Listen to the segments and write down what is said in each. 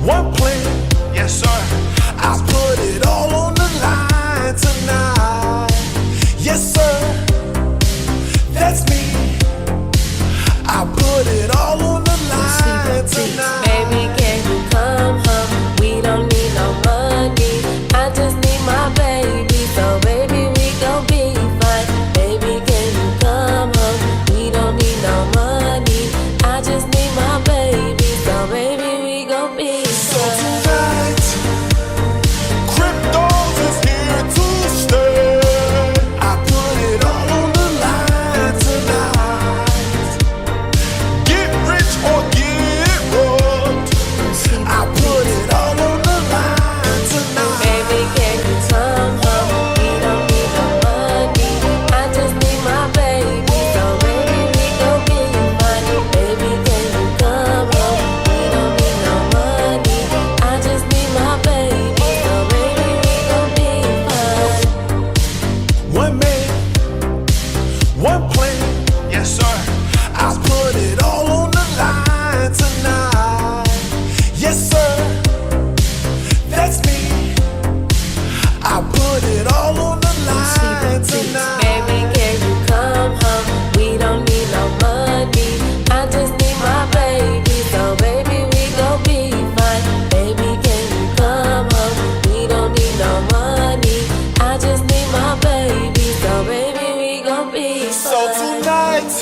one plan. Yes, sir. I put it all on the line tonight. Yes, sir. That's me. I put it all on the line tonight. Baby, can you come home? We don't need no money. I just need my baby. So baby, we gon' be fine. Baby, can you come home? We don't need no money. I just need my baby. So baby, we gon' be So fine. tonight, cryptos is here to stay. I put it all on the line tonight. Get rich or get robbed. I put it all on the line tonight. Baby, can you come home? We don't need no money. I just need my baby. So baby, we gon' be fine. Baby, can you come home? We don't need no money. I just need my baby. So baby, we gon' be fine. One man, one plan. Yes, sir. I put it all on the line tonight. Yes, sir. That's me. I put it all on the line tonight. Baby, can you come home? We don't need no money. I just need my baby. So baby, we gon' be fine. Baby, can you come home? We don't need no money. I just need my baby. So baby, we gon' be So fine. tonight,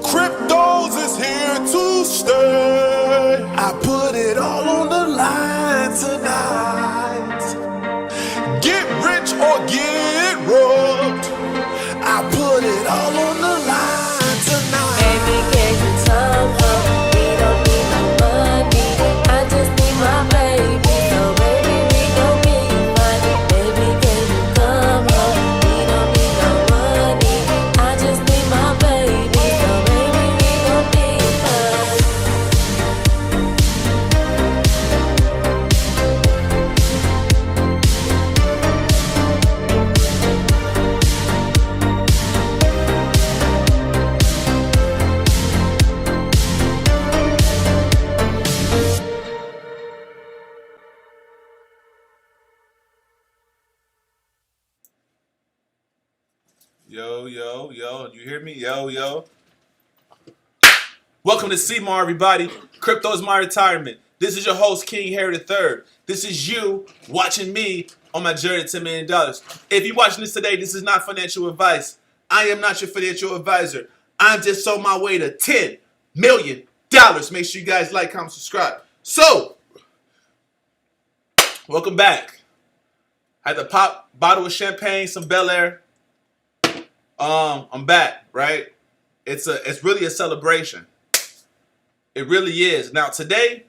cryptos is here to stay. I put it all on the line tonight. Get rich or get robbed. I put it all on the line tonight. Baby, can you come home? We don't need no money. I just need my baby. So baby, we gon' be fine. Baby, can you come home? We don't need no money. I just need my baby. So baby, we gon' be fine. Yo, yo, yo, you hear me? Yo, yo. Welcome to CMAR, everybody. Crypto is my retirement. This is your host, King Harry III. This is you watching me on my journey to $10 million. If you're watching this today, this is not financial advice. I am not your financial advisor. I'm just on my way to $10 million. Make sure you guys like, comment, subscribe. So, welcome back. I had to pop bottle of champagne, some Bel Air. I'm back, right? It's really a celebration. It really is. Now today,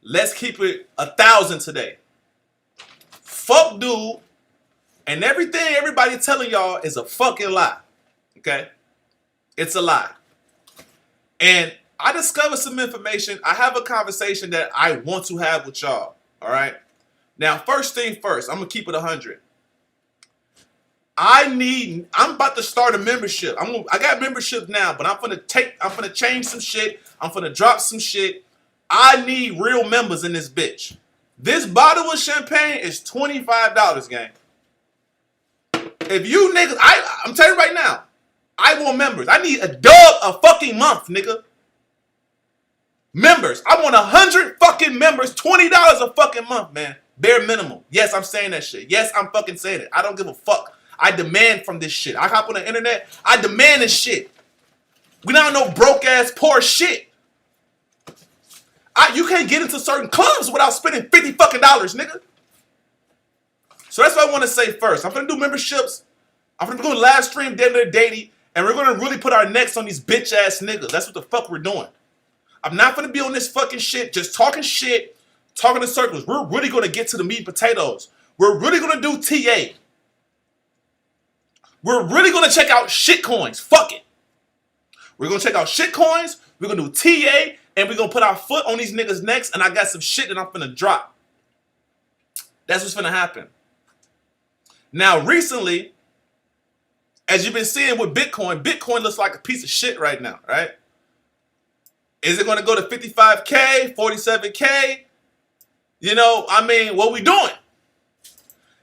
let's keep it 1,000 today. Fuck dude, and everything everybody telling y'all is a fucking lie. Okay? It's a lie. And I discovered some information. I have a conversation that I want to have with y'all. All right? Now, first thing first, I'm gonna keep it 100. I'm about to start a membership. I got membership now, but I'm gonna change some shit. I'm gonna drop some shit. I need real members in this bitch. This bottle of champagne is $25, gang. If you niggas, I'm telling you right now, I want members. I need a dub a fucking month, nigga. Members. I want 100 fucking members, $20 a fucking month, man. Bare minimum. Yes, I'm saying that shit. Yes, I'm fucking saying it. I don't give a fuck. I demand from this shit. I hop on the internet. I demand this shit. We not no broke ass poor shit. You can't get into certain clubs without spending $50 fucking nigga. So that's what I want to say first. I'm gonna do memberships. I'm gonna go live stream Damn Near Daily, and we're gonna really put our necks on these bitch ass niggas. That's what the fuck we're doing. I'm not gonna be on this fucking shit, just talking shit, talking in circles. We're really gonna get to the meat and potatoes. We're really gonna do TA. We're really going to check out shit coins. Fuck it. We're going to check out shit coins. We're going to do TA. And we're going to put our foot on these niggas' necks. And I got some shit that I'm going to drop. That's what's going to happen. Now, recently, as you've been seeing with Bitcoin, Bitcoin looks like a piece of shit right now, right? Is it going to go to 55K, 47K? You know, I mean, what we doing?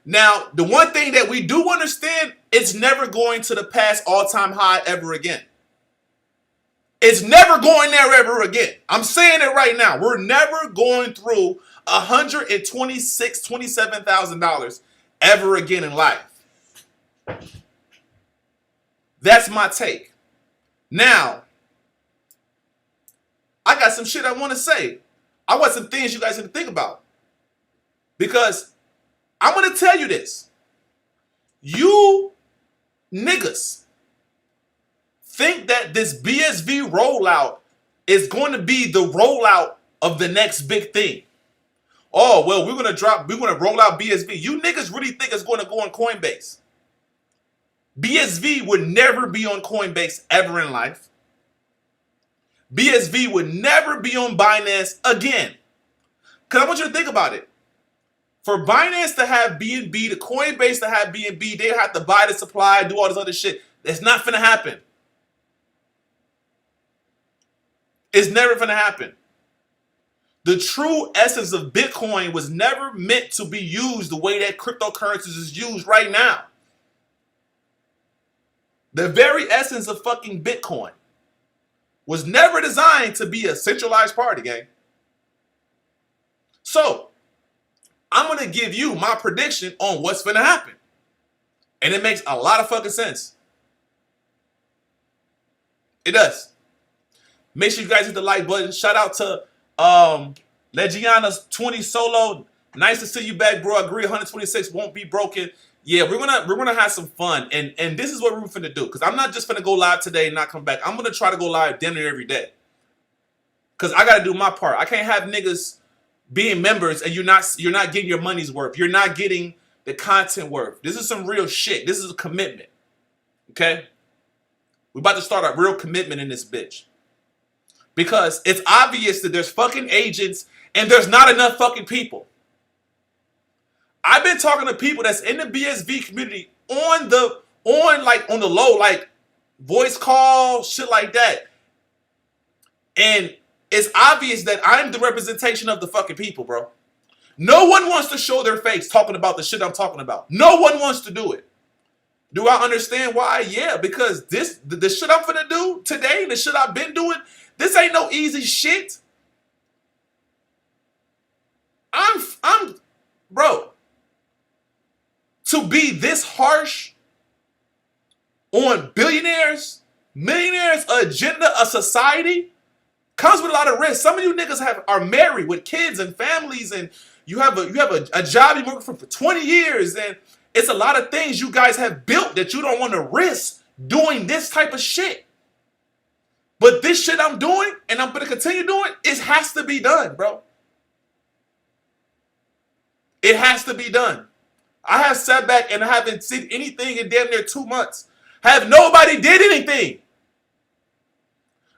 Now, the one thing that we do understand, it's never going to the past all-time high ever again. It's never going there ever again. I'm saying it right now. We're never going through $127,000 ever again in life. That's my take. Now, I got some shit I want to say. I want some things you guys need to think about. Because I'm going to tell you this. You niggas think that this BSV rollout is going to be the rollout of the next big thing. Oh, well, we're going to roll out BSV. You niggas really think it's going to go on Coinbase. BSV would never be on Coinbase ever in life. BSV would never be on Binance again. Because I want you to think about it. For Binance to have BNB, the Coinbase to have BNB, they have to buy the supply, do all this other shit. It's not finna happen. It's never finna happen. The true essence of Bitcoin was never meant to be used the way that cryptocurrencies is used right now. The very essence of fucking Bitcoin was never designed to be a centralized party, gang. So, I'm going to give you my prediction on what's going to happen. And it makes a lot of fucking sense. It does. Make sure you guys hit the like button. Shout out to Legiana's 20 Solo. Nice to see you back, bro. Agree 126 won't be broken. Yeah, we're gonna have some fun. And this is what we're finna do. Because I'm not just finna go live today and not come back. I'm gonna try to go live damn near every day. Because I gotta do my part. I can't have niggas being members and you're not getting your money's worth. You're not getting the content worth. This is some real shit. This is a commitment. Okay? We're about to start a real commitment in this bitch. Because it's obvious that there's fucking agents and there's not enough fucking people. I've been talking to people that's in the BSV community on the low, like voice call, shit like that. And it's obvious that I'm the representation of the fucking people, bro. No one wants to show their face talking about the shit I'm talking about. No one wants to do it. Do I understand why? Yeah, because the shit I'm finna do today, the shit I've been doing, this ain't no easy shit. Bro, to be this harsh on billionaires, millionaires, agenda, a society, comes with a lot of risk. Some of you niggas are married with kids and families, and you have a job you've worked for 20 years, and it's a lot of things you guys have built that you don't want to risk doing this type of shit. But this shit I'm doing, and I'm going to continue doing, it has to be done, bro. It has to be done. I have sat back and I haven't seen anything in damn near 2 months. Have nobody did anything.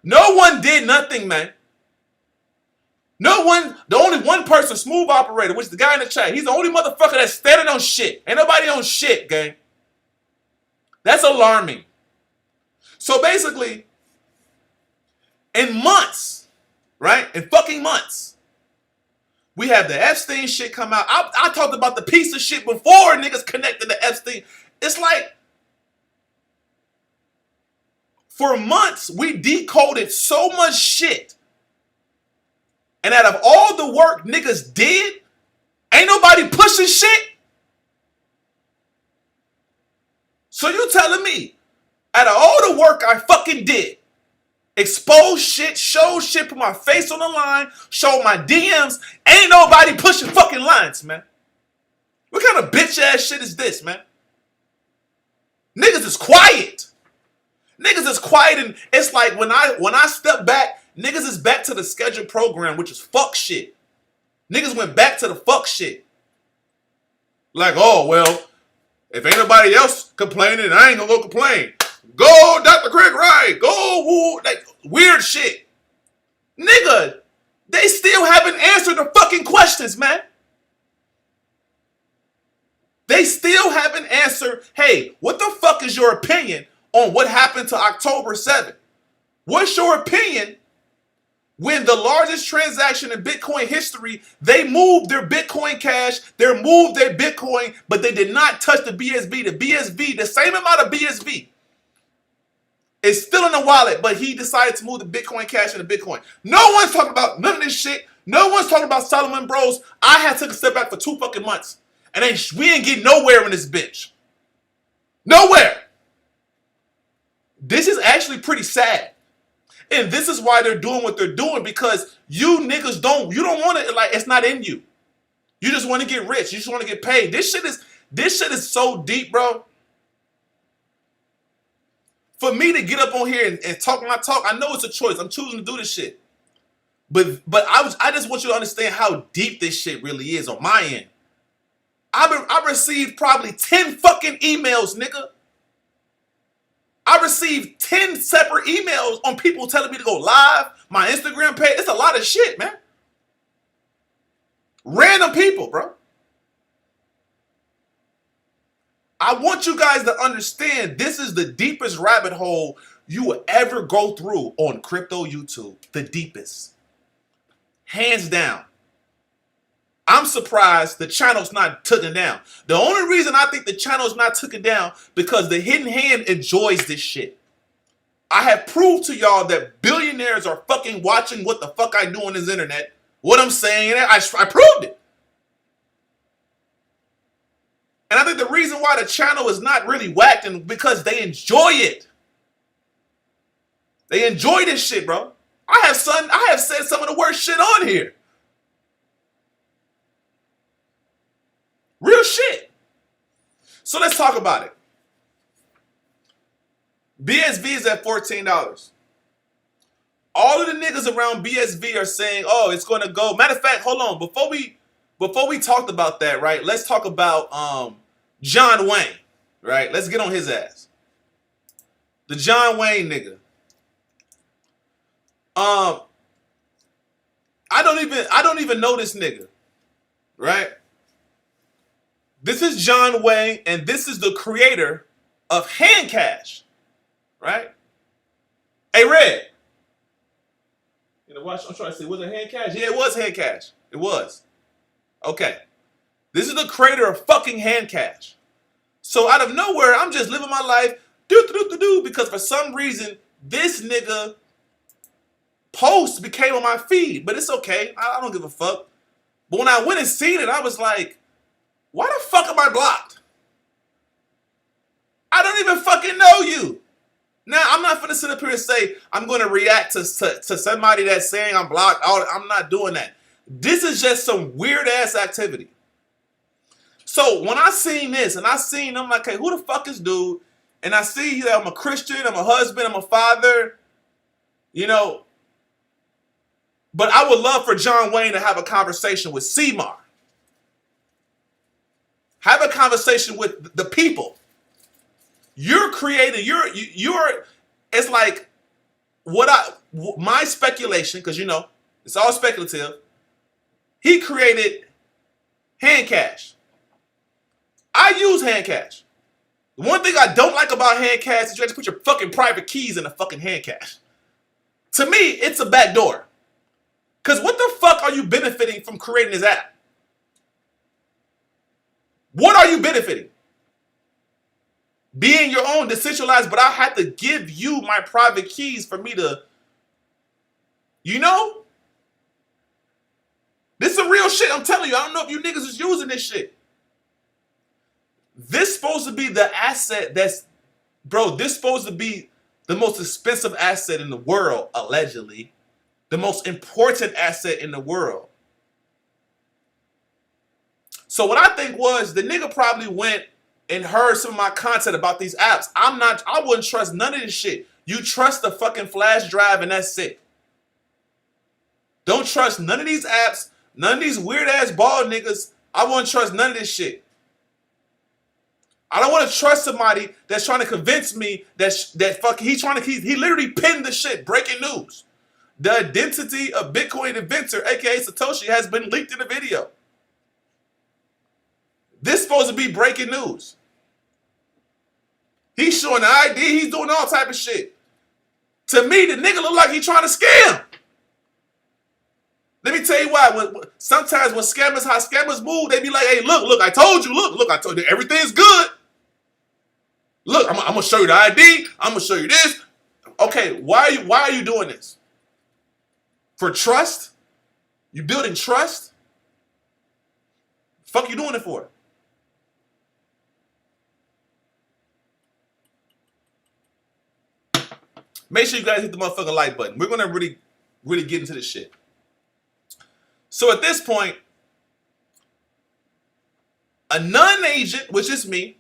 No one did nothing, man. No one, the only one person, Smooth Operator, which is the guy in the chat, he's the only motherfucker that's standing on shit. Ain't nobody on shit, gang. That's alarming. So basically, in months, right? In fucking months, we have the Epstein shit come out. I talked about the piece of shit before niggas connected to Epstein. It's like, for months, we decoded so much shit. And out of all the work niggas did, ain't nobody pushing shit. So you telling me, out of all the work I fucking did, expose shit, show shit, put my face on the line, show my DMs, ain't nobody pushing fucking lines, man. What kind of bitch ass shit is this, man? Niggas is quiet. Niggas is quiet, and it's like when I step back, niggas is back to the scheduled program, which is fuck shit. Niggas went back to the fuck shit. Like, oh, well, if ain't nobody else complaining, I ain't gonna go complain. Go, Dr. Craig Wright. Go, woo, like, weird shit. Nigga, they still haven't answered the fucking questions, man. They still haven't answered, hey, what the fuck is your opinion on what happened to October 7th? What's your opinion? When the largest transaction in Bitcoin history, they moved their Bitcoin cash, they moved their Bitcoin, but they did not touch the BSV. The BSV, the same amount of BSV, is still in the wallet, but he decided to move the Bitcoin cash into Bitcoin. No one's talking about none of this shit. No one's talking about Solomon Bros. I had to take a step back for 2 fucking months. And we ain't getting nowhere in this bitch. Nowhere. This is actually pretty sad. And this is why they're doing what they're doing, because you niggas you don't want it, like, it's not in you. You just want to get rich. You just want to get paid. This shit is so deep, bro. For me to get up on here and talk my talk, I know it's a choice. I'm choosing to do this shit. But I just want you to understand how deep this shit really is on my end. I received probably 10 fucking emails, nigga. I received 10 separate emails on people telling me to go live, my Instagram page. It's a lot of shit, man. Random people, bro. I want you guys to understand this is the deepest rabbit hole you will ever go through on crypto YouTube. The deepest. Hands down. I'm surprised the channel's not taken down. The only reason I think the channel's not taken down because the hidden hand enjoys this shit. I have proved to y'all that billionaires are fucking watching what the fuck I do on this internet. What I'm saying, I proved it. And I think the reason why the channel is not really whacked is because they enjoy it. They enjoy this shit, bro. I have said some of the worst shit on here. Real shit. So let's talk about it. BSV is at $14. All of the niggas around BSV are saying, oh, it's going to go. Matter of fact, hold on. Before we talked about that, right? Let's talk about John Wayne, right? Let's get on his ass. The John Wayne nigga. I don't even know this nigga, right? This is John Wayne, and this is the creator of Handcash, right? Hey, Red. You know, watch. I'm trying to see. Was it Handcash? Yeah, it was Handcash. It was. Okay. This is the creator of fucking Handcash. So out of nowhere, I'm just living my life, because for some reason, this nigga post became on my feed. But it's okay. I don't give a fuck. But when I went and seen it, I was like, why the fuck am I blocked? I don't even fucking know you. Now, I'm not finna sit up here and say I'm going to react to somebody that's saying I'm blocked. I'm not doing that. This is just some weird-ass activity. So when I seen this, and I'm like, hey, who the fuck is dude? And I see that I'm a Christian, I'm a husband, I'm a father, you know. But I would love for John Wayne to have a conversation with Seymour. Have a conversation with the people. You're creating, you're, it's like my speculation, because you know, it's all speculative. He created Handcash. I use Handcash. The one thing I don't like about Handcash is you have to put your fucking private keys in the fucking Handcash. To me, it's a backdoor. Because what the fuck are you benefiting from creating this app? What are you benefiting? Being your own decentralized, but I have to give you my private keys for me to, you know? This is some real shit. I'm telling you, I don't know if you niggas is using this shit. This supposed to be the asset this supposed to be the most expensive asset in the world, allegedly. The most important asset in the world. So what I think was the nigga probably went and heard some of my content about these apps. I wouldn't trust none of this shit. You trust the fucking flash drive and that's it. Don't trust none of these apps, none of these weird ass bald niggas. I wouldn't trust none of this shit. I don't want to trust somebody that's trying to convince me that he literally pinned the shit. Breaking news. The identity of Bitcoin inventor, aka Satoshi, has been leaked in the video. This supposed to be breaking news. He's showing the ID. He's doing all type of shit. To me, the nigga look like he's trying to scam. Let me tell you why. Sometimes when how scammers move, they be like, hey, look, I told you, look, I told you, everything's good. Look, I'm gonna show you the ID, I'm gonna show you this. Okay, why are you doing this? For trust? You building trust? Fuck you doing it for? Make sure you guys hit the motherfucking like button. We're gonna really get into this shit. So at this point, a non-agent, which is me,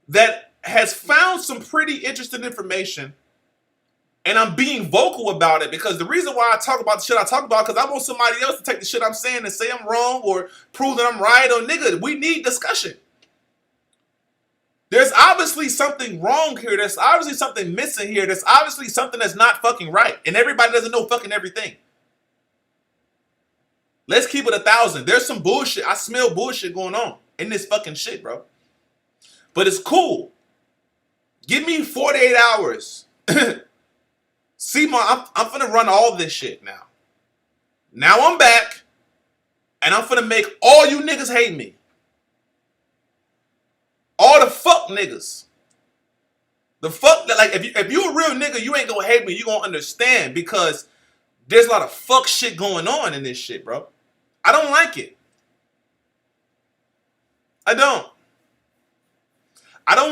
that has found some pretty interesting information, and I'm being vocal about it because the reason why I talk about the shit I talk about, because I want somebody else to take the shit I'm saying and say I'm wrong or prove that I'm right, or nigga, we need discussion. There's obviously something wrong here. There's obviously something missing here. There's obviously something that's not fucking right. And everybody doesn't know fucking everything. Let's keep it 1,000. There's some bullshit. I smell bullshit going on in this fucking shit, bro. But it's cool. Give me 48 hours. See, I'm finna run all this shit now. Now I'm back. And I'm finna make all you niggas hate me. All the fuck niggas. The fuck, like, if you a real nigga, you ain't gonna hate me. You gonna understand because there's a lot of fuck shit going on in this shit, bro. I don't like it. I don't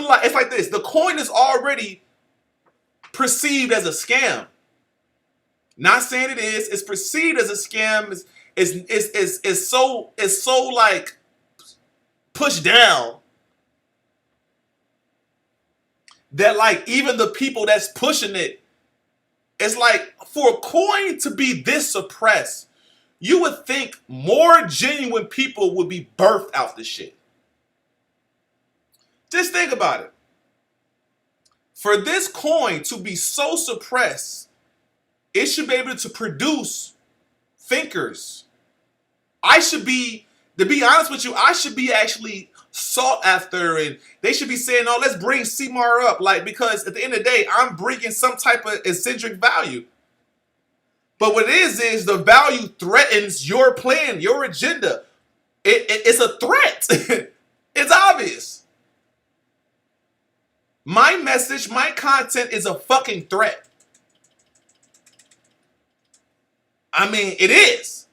like, it's like this. The coin is already perceived as a scam. Not saying it is. It's perceived as a scam. It's so like pushed down that like even the people that's pushing it, it's like for a coin to be this suppressed, you would think more genuine people would be birthed out this shit. Just think about it. For this coin to be so suppressed, it should be able to produce thinkers. To be honest with you, I should be actually sought after, and they should be saying, "Oh, let's bring Seymour up," like, because at the end of the day, I'm bringing some type of eccentric value. But what it is the value threatens your plan, your agenda. It's a threat. It's obvious. My message, my content is a fucking threat. I mean, it is.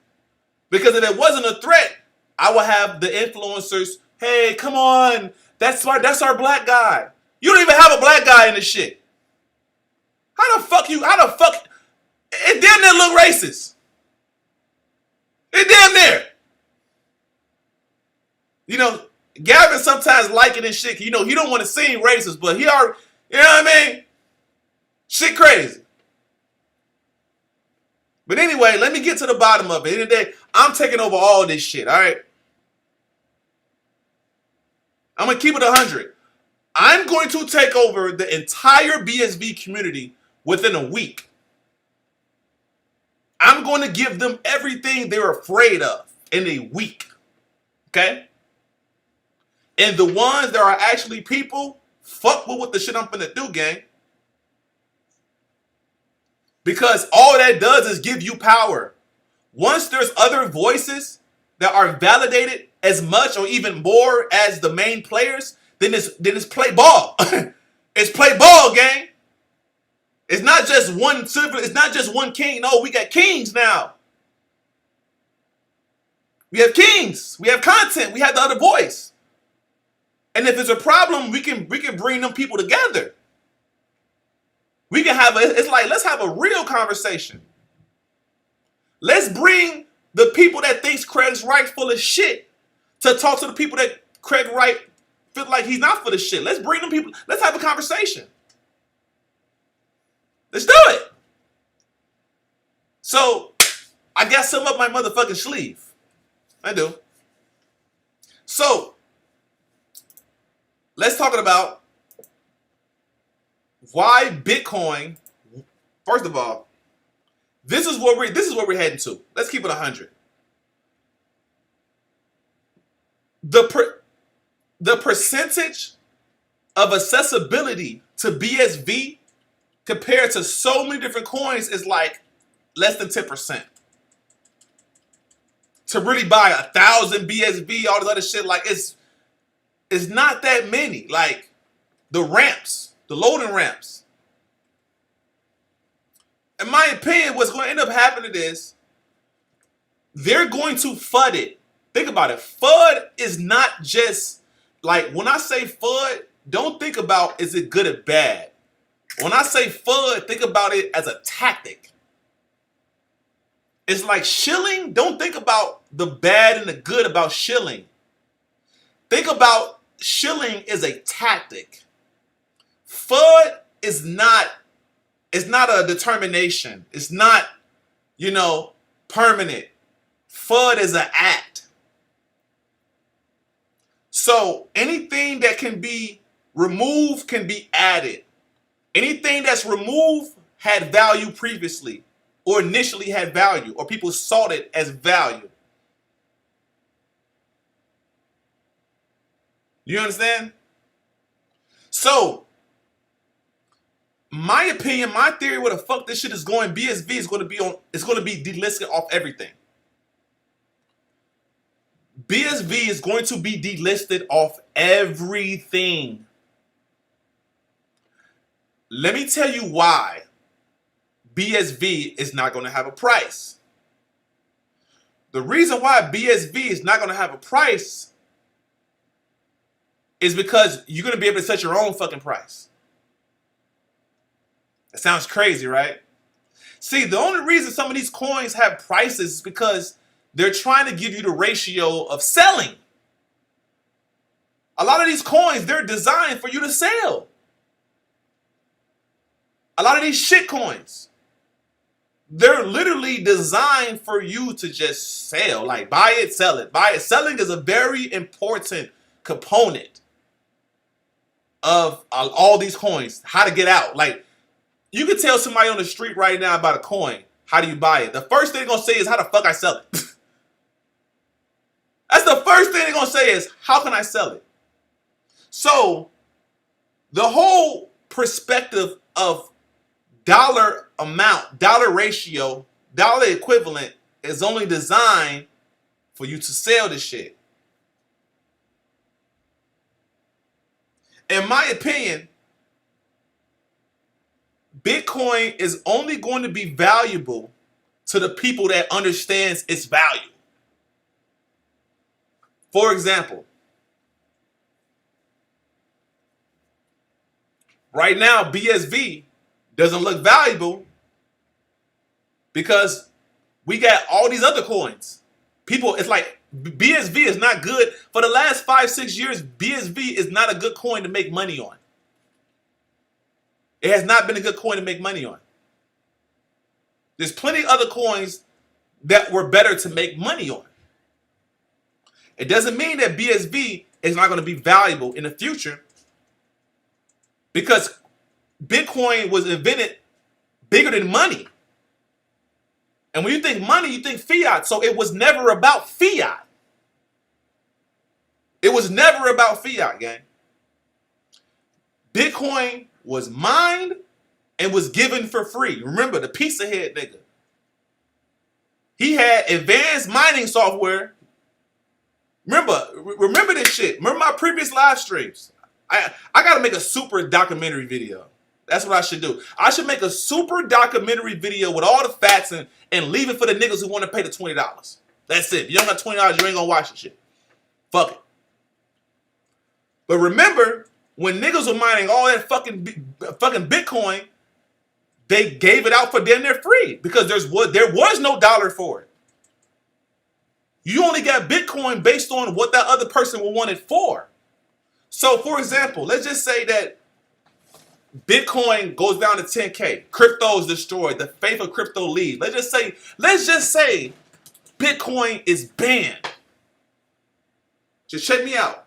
Because if it wasn't a threat, I would have the influencers, hey, come on, that's our black guy. You don't even have a black guy in this shit. How the fuck, it damn near look racist. It damn near. You know, Gavin sometimes like it and shit. You know, he don't want to seem racist, but he already, you know what I mean? Shit crazy. But anyway, let me get to the bottom of it. At the end of the day, I'm taking over all this shit, all right? I'm going to keep it 100. I'm going to take over the entire BSV community within a week. I'm going to give them everything they're afraid of in a week. Okay? And the ones that are actually people, fuck with what the shit I'm finna do, gang. Because all that does is give you power. Once there's other voices that are validated as much or even more as the main players, then it's play ball. It's play ball, gang. It's not just one silver, it's not just one king. No, we got kings now. We have kings. We have content. We have the other voice. And if it's a problem, we can bring them people together. We can have it's like, let's have a real conversation. Let's bring the people that thinks Craig's Wright full of shit to talk to the people that Craig Wright feel like he's not full of shit. Let's bring them people. Let's have a conversation. Let's do it. So I got some up my motherfucking sleeve. I do. So let's talk about why Bitcoin. First of all, this is what we're heading to. Let's keep it 100. The percentage of accessibility to BSV compared to so many different coins is like less than 10%. to really buy 1,000 BSV, all this other shit. Like it's not that many. Like the ramps, the loading ramps. In my opinion, what's going to end up happening is they're going to FUD it. Think about it. FUD is not just like when I say FUD, don't think about is it good or bad. When I say FUD, think about it as a tactic. It's like shilling. Don't think about the bad and the good about shilling. Think about shilling as a tactic. FUD is not, it's not a determination. It's not, permanent. FUD is an act. So anything that can be removed can be added. Anything that's removed had value previously, or initially had value, or people saw it as value. You understand? So, my opinion, my theory, where the fuck this shit is going, BSV is going to be on. It's going to be delisted off everything. BSV is going to be delisted off everything. Let me tell you why BSV is not going to have a price. The reason why BSV is not going to have a price is because you're going to be able to set your own fucking price. That sounds crazy, right? See, the only reason some of these coins have prices is because they're trying to give you the ratio of selling. A lot of these coins, they're designed for you to sell. A lot of these shit coins, they're literally designed for you to just sell. Like buy it, sell it. Buy it. Selling is a very important component of all these coins. How to get out. Like you can tell somebody on the street right now about a coin. How do you buy it? The first thing they're going to say is how the fuck I sell it. That's the first thing they're going to say is how can I sell it? So the whole perspective of dollar amount, dollar ratio, dollar equivalent is only designed for you to sell this shit. In my opinion, Bitcoin is only going to be valuable to the people that understands its value. For example, right now BSV doesn't look valuable because we got all these other coins. People, it's like BSV is not good. For the last 5-6 years, BSV is not a good coin to make money on. It has not been a good coin to make money on. There's plenty of other coins that were better to make money on. It doesn't mean that BSV is not going to be valuable in the future because Bitcoin was invented bigger than money. And when you think money, you think fiat. So it was never about fiat. It was never about fiat, gang. Bitcoin was mined and was given for free. Remember, the pizza head nigga. He had advanced mining software. Remember this shit. Remember my previous live streams. I got to make a super documentary video. That's what I should do. I should make a super documentary video with all the facts and leave it for the niggas who want to pay the $20. That's it. If you don't got $20, you ain't gonna watch the shit. Fuck it. But remember, when niggas were mining all that fucking Bitcoin, they gave it out for damn near free because there was no dollar for it. You only got Bitcoin based on what that other person will want it for. So, for example, let's just say that Bitcoin goes down to 10K. Crypto is destroyed. The faith of crypto leaves. Let's just say Bitcoin is banned. Just check me out.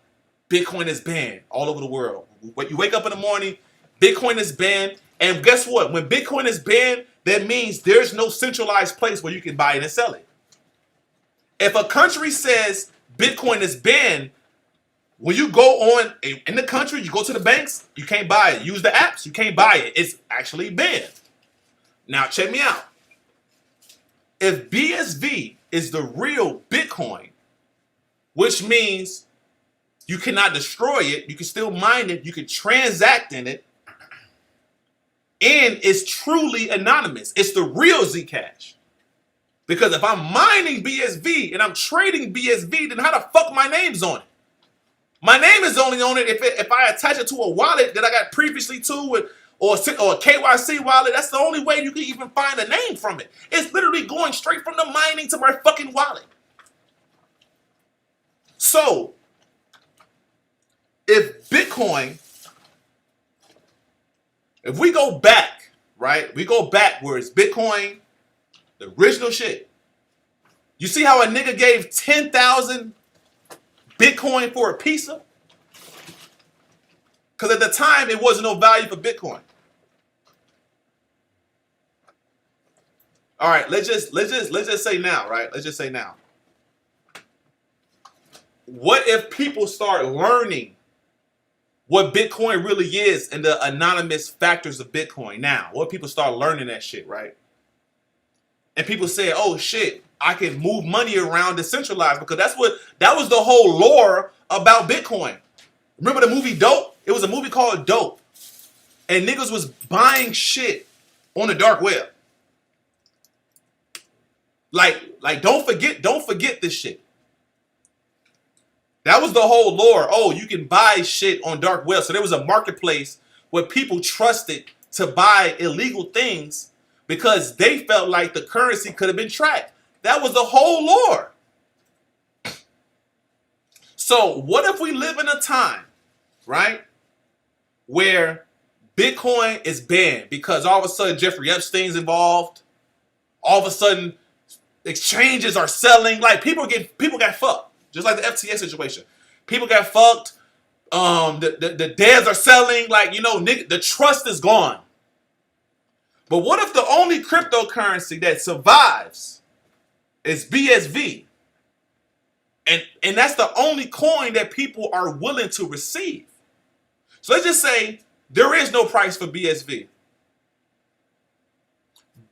Bitcoin is banned all over the world. When you wake up in the morning, Bitcoin is banned. And guess what? When Bitcoin is banned, that means there's no centralized place where you can buy it and sell it. If a country says Bitcoin is banned, when you go on in the country, you go to the banks, you can't buy it. Use the apps, you can't buy it. It's actually banned. Now, check me out. If BSV is the real Bitcoin, Bitcoin, which means you cannot destroy it. You can still mine it. You can transact in it. And it's truly anonymous. It's the real Zcash. Because if I'm mining BSV and I'm trading BSV, then how the fuck my name's on it? My name is only on it if I attach it to a wallet that I got previously to, or a KYC wallet. That's the only way you can even find a name from it. It's literally going straight from the mining to my fucking wallet. So, if Bitcoin, if we go back, right? We go back where it's Bitcoin, the original shit. You see how a nigga gave 10,000 Bitcoin for a pizza? Because at the time, it wasn't no value for Bitcoin. All right, let's just say now, right? Let's just say now. What if people start learning what Bitcoin really is and the anonymous factors of Bitcoin now? What if people start learning that shit, right? And people say, oh shit, I can move money around decentralized, because that was the whole lore about Bitcoin. Remember the movie Dope? It was a movie called Dope. And niggas was buying shit on the dark web. Like don't forget this shit. That was the whole lore. Oh, you can buy shit on dark web. So there was a marketplace where people trusted to buy illegal things because they felt like the currency could have been tracked. That was the whole lore. So what if we live in a time, right, where Bitcoin is banned because all of a sudden Jeffrey Epstein's involved? All of a sudden exchanges are selling. Like people got fucked. Just like the FTX situation. People got fucked. The devs are selling. Like, you know, the trust is gone. But what if the only cryptocurrency that survives is BSV? And that's the only coin that people are willing to receive. So let's just say there is no price for BSV.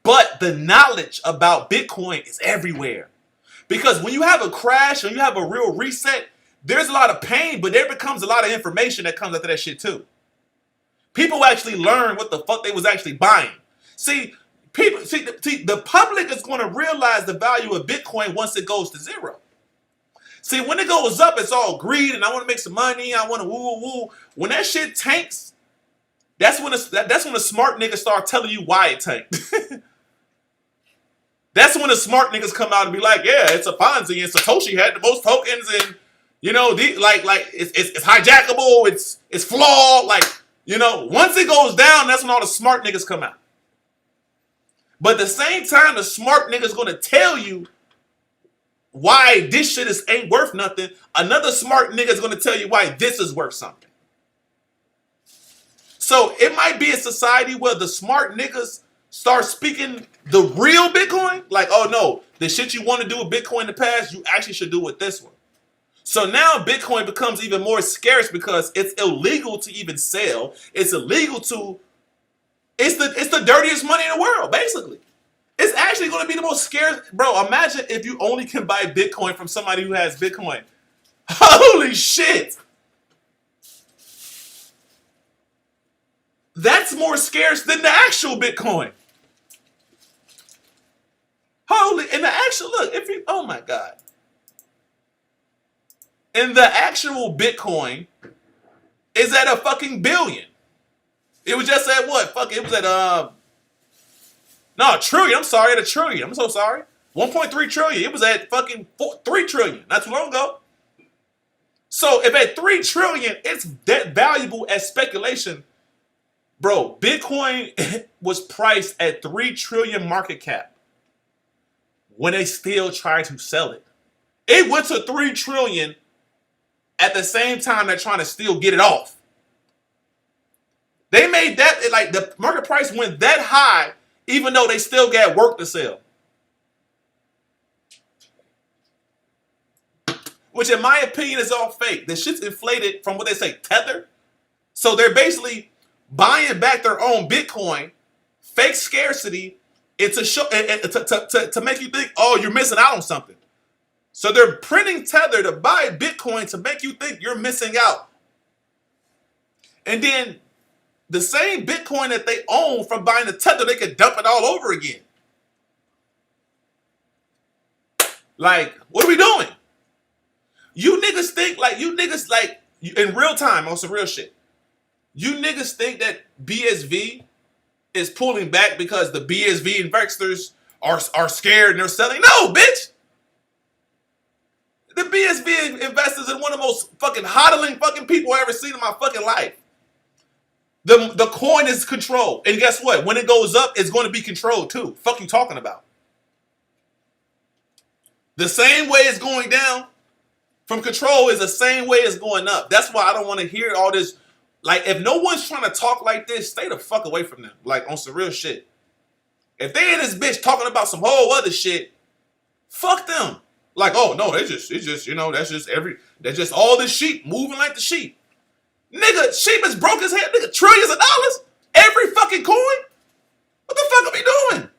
But the knowledge about Bitcoin is everywhere. Because when you have a crash or you have a real reset, there's a lot of pain, but there becomes a lot of information that comes after that shit too. People actually learn what the fuck they was actually buying. See, the public is going to realize the value of Bitcoin once it goes to zero. See, when it goes up, it's all greed and I want to make some money. I want to woo. When that shit tanks, that's when the smart niggas start telling you why it tanked. That's when the smart niggas come out and be like, yeah, it's a Ponzi and Satoshi had the most tokens and, you know, it's hijackable, it's flawed. Like, you know, once it goes down, that's when all the smart niggas come out. But at the same time, the smart niggas gonna tell you why this shit ain't worth nothing. Another smart nigga is gonna tell you why this is worth something. So it might be a society where the smart niggas start speaking the real Bitcoin. Like, oh no, the shit you want to do with Bitcoin in the past, you actually should do with this one. So now Bitcoin becomes even more scarce because it's illegal to even sell. It's illegal to, it's the dirtiest money in the world, basically. It's actually going to be the most scarce. Bro, imagine if you only can buy Bitcoin from somebody who has Bitcoin. Holy shit. That's more scarce than the actual Bitcoin. And the actual, look, oh my God. And the actual Bitcoin is at a fucking billion. It was just at what? Fuck, it was at, no, a trillion. I'm sorry, at a trillion. I'm so sorry. 1.3 trillion. It was at fucking 3 trillion. Not too long ago. So if at 3 trillion, it's that valuable as speculation. Bro, Bitcoin was priced at 3 trillion market cap when they still tried to sell it. It went to 3 trillion at the same time they're trying to still get it off. They made that, like the market price went that high even though they still got work to sell. Which in my opinion is all fake. The shit's inflated from what they say, tether. So they're basically buying back their own Bitcoin, fake scarcity, to make you think, oh, you're missing out on something. So they're printing Tether to buy Bitcoin to make you think you're missing out. And then the same Bitcoin that they own from buying the Tether, they could dump it all over again. Like, what are we doing? You niggas think in real time on some real shit. You niggas think that BSV is pulling back because the BSV investors are scared and they're selling? No, bitch. The BSV investors are one of the most fucking hodling fucking people I ever seen in my fucking life. The coin is controlled. And guess what? When it goes up, it's going to be controlled too. Fuck you talking about? The same way it's going down from control is the same way it's going up. That's why I don't want to hear all this. Like, if no one's trying to talk like this, stay the fuck away from them. Like, on some real shit. If they in this bitch talking about some whole other shit, fuck them. Like, oh no, it's just, you know, that's just all the sheep moving like the sheep. Nigga, sheep is broke as hell. Nigga, trillions of dollars. Every fucking coin. What the fuck are we doing?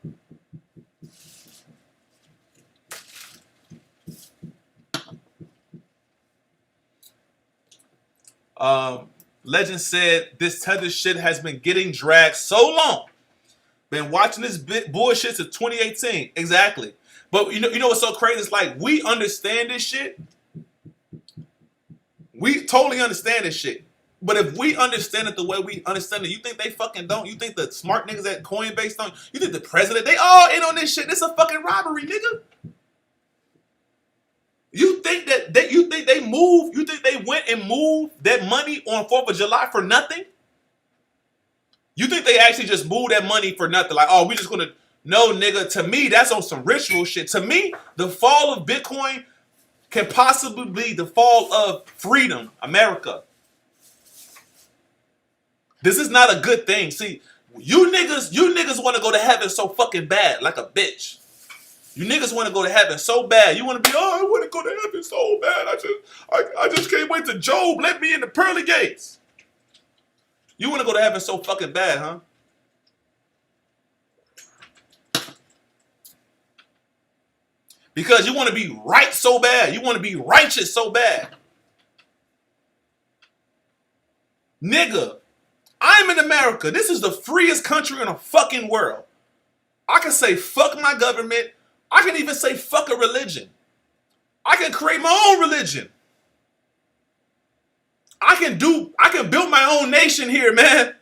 Legend said this Tether shit has been getting dragged so long. Been watching this bullshit since 2018. Exactly. But you know what's so crazy? It's like, we understand this shit. We totally understand this shit. But if we understand it the way we understand it, you think they fucking don't? You think the smart niggas at Coinbase don't? You think the president, they all in on this shit? This is a fucking robbery, nigga. You think they moved? You think they went and moved that money on 4th of July for nothing? You think they actually just moved that money for nothing? Like, oh, we just gonna... No, nigga, to me, that's on some ritual shit. To me, the fall of Bitcoin can possibly be the fall of freedom, America. This is not a good thing. See, you niggas want to go to heaven so fucking bad, like a bitch. You niggas want to go to heaven so bad. You want to be, oh, I want to go to heaven so bad. I just can't wait to Job. Let me in the pearly gates. You want to go to heaven so fucking bad, huh? Because you want to be right so bad. You want to be righteous so bad. Nigga, I'm in America. This is the freest country in the fucking world. I can say fuck my government. I can even say fuck a religion. I can create my own religion. I can build my own nation here, man.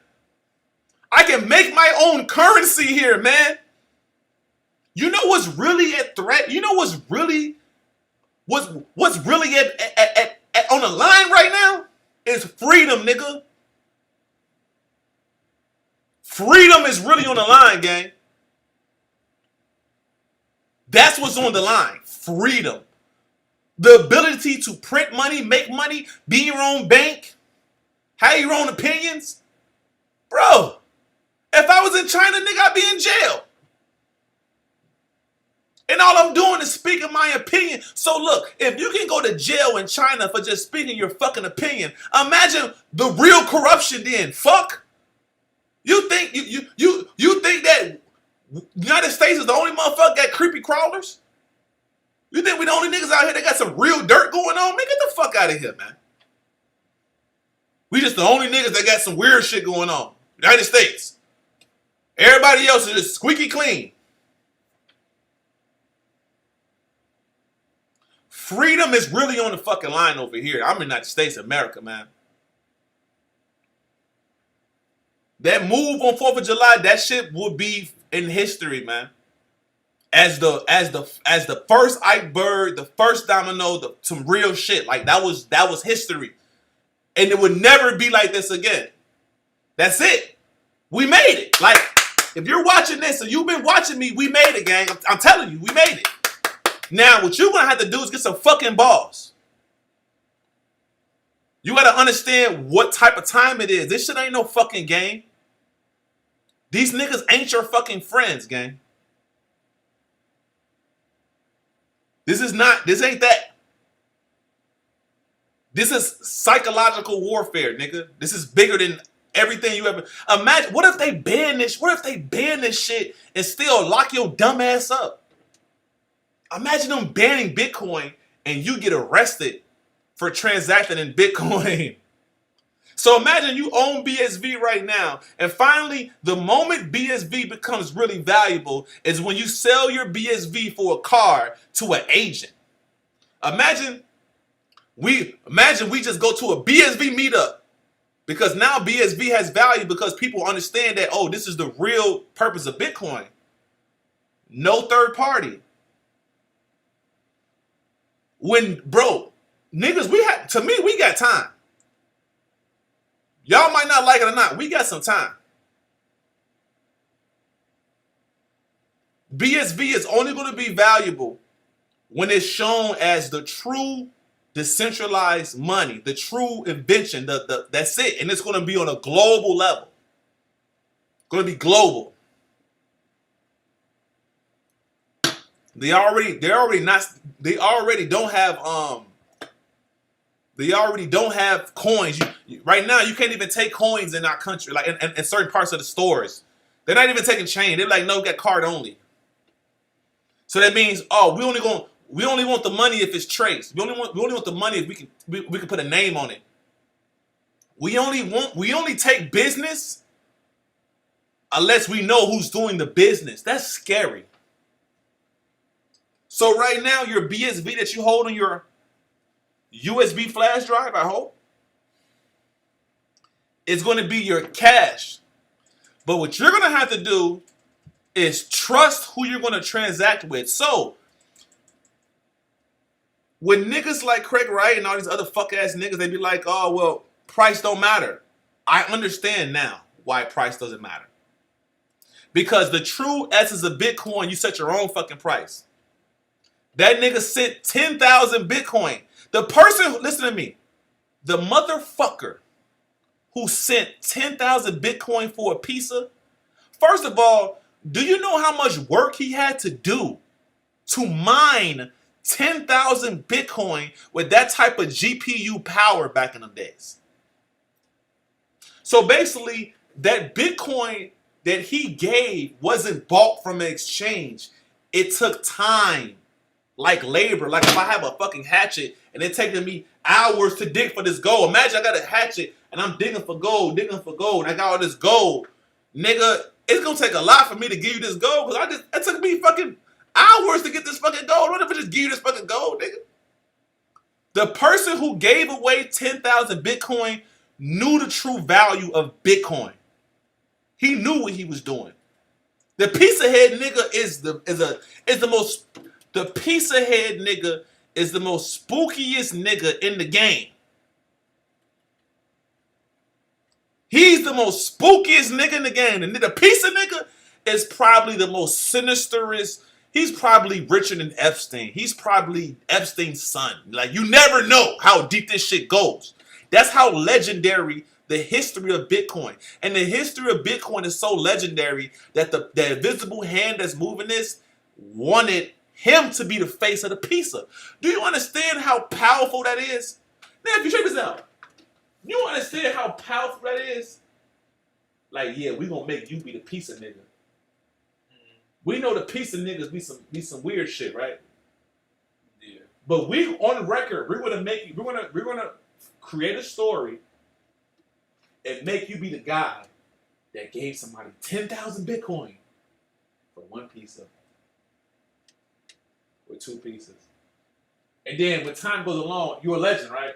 I can make my own currency here, man. You know what's really at threat? You know what's really at on the line right now? Is freedom, nigga. Freedom is really on the line, gang. That's what's on the line. Freedom. The ability to print money, make money, be your own bank, have your own opinions. Bro, if I was in China, nigga, I'd be in jail. And all I'm doing is speaking my opinion. So look, if you can go to jail in China for just speaking your fucking opinion, imagine the real corruption then. Fuck. You think you think that United States is the only motherfucker that got creepy crawlers? You think we the only niggas out here that got some real dirt going on? Man, get the fuck out of here, man. We just the only niggas that got some weird shit going on. United States. Everybody else is just squeaky clean. Freedom is really on the fucking line over here. I'm in the United States of America, man. That move on 4th of July, that shit will be in history, man. As the first iceberg, the first domino, some real shit. Like that was history. And it would never be like this again. That's it. We made it. Like, if you're watching this and you've been watching me, we made it, gang. I'm telling you, we made it. Now, what you're gonna have to do is get some fucking balls. You gotta understand what type of time it is. This shit ain't no fucking game. These niggas ain't your fucking friends, gang. This ain't that. This is psychological warfare, nigga. This is bigger than everything you ever imagine. What if they ban this? What if they ban this shit and still lock your dumb ass up? Imagine them banning Bitcoin and you get arrested for transacting in Bitcoin. So imagine you own BSV right now, and finally, the moment BSV becomes really valuable is when you sell your BSV for a car to an agent. Imagine we just go to a BSV meetup because now BSV has value because people understand that, oh, this is the real purpose of Bitcoin. No third party. Niggas, we got time. Y'all might not like it or not. We got some time. BSV is only going to be valuable when it's shown as the true decentralized money, the true invention. That's it, and it's going to be on a global level. Going to be global. They already don't have coins. Right now, you can't even take coins in our country, like in certain parts of the stores. They're not even taking chain. They're like, no, we got card only. So that means, oh, we only want the money if it's traced. We only want the money if we can put a name on it. We only take business unless we know who's doing the business. That's scary. So right now, your BSV that you hold on your USB flash drive, I hope, is going to be your cash. But what you're going to have to do is trust who you're going to transact with. So, when niggas like Craig Wright and all these other fuck ass niggas, they be like, oh, well, price don't matter. I understand now why price doesn't matter. Because the true essence of Bitcoin, you set your own fucking price. That nigga sent 10,000 Bitcoin. The person, listen to me, the motherfucker who sent 10,000 Bitcoin for a pizza, first of all, do you know how much work he had to do to mine 10,000 Bitcoin with that type of GPU power back in the days? So basically, that Bitcoin that he gave wasn't bought from an exchange. It took time, like labor. Like if I have a fucking hatchet and it's taking me hours to dig for this gold. Imagine I got a hatchet and I'm digging for gold, and I got all this gold. Nigga, it's gonna take a lot for me to give you this gold because it took me fucking hours to get this fucking gold. What if I just give you this fucking gold, nigga? The person who gave away 10,000 Bitcoin knew the true value of Bitcoin. He knew what he was doing. The pizza head nigga is the pizza head nigga is the most spookiest nigga in the game. He's the most spookiest nigga in the game. And the pizza nigga is probably the most sinisterest. He's probably richer than Epstein. He's probably Epstein's son. Like, you never know how deep this shit goes. That's how legendary the history of Bitcoin. And the history of Bitcoin is so legendary that the invisible hand that's moving this wanted him to be the face of the pizza. Do you understand how powerful that is? Now, if you check this out, you understand how powerful that is? Like, yeah, we gonna make you be the pizza nigga. We know the pizza niggas be some weird shit, right? Yeah. But we on record, we're gonna create a story and make you be the guy that gave somebody 10,000 Bitcoin for one pizza. With two pieces. And then when time goes along, you're a legend, right?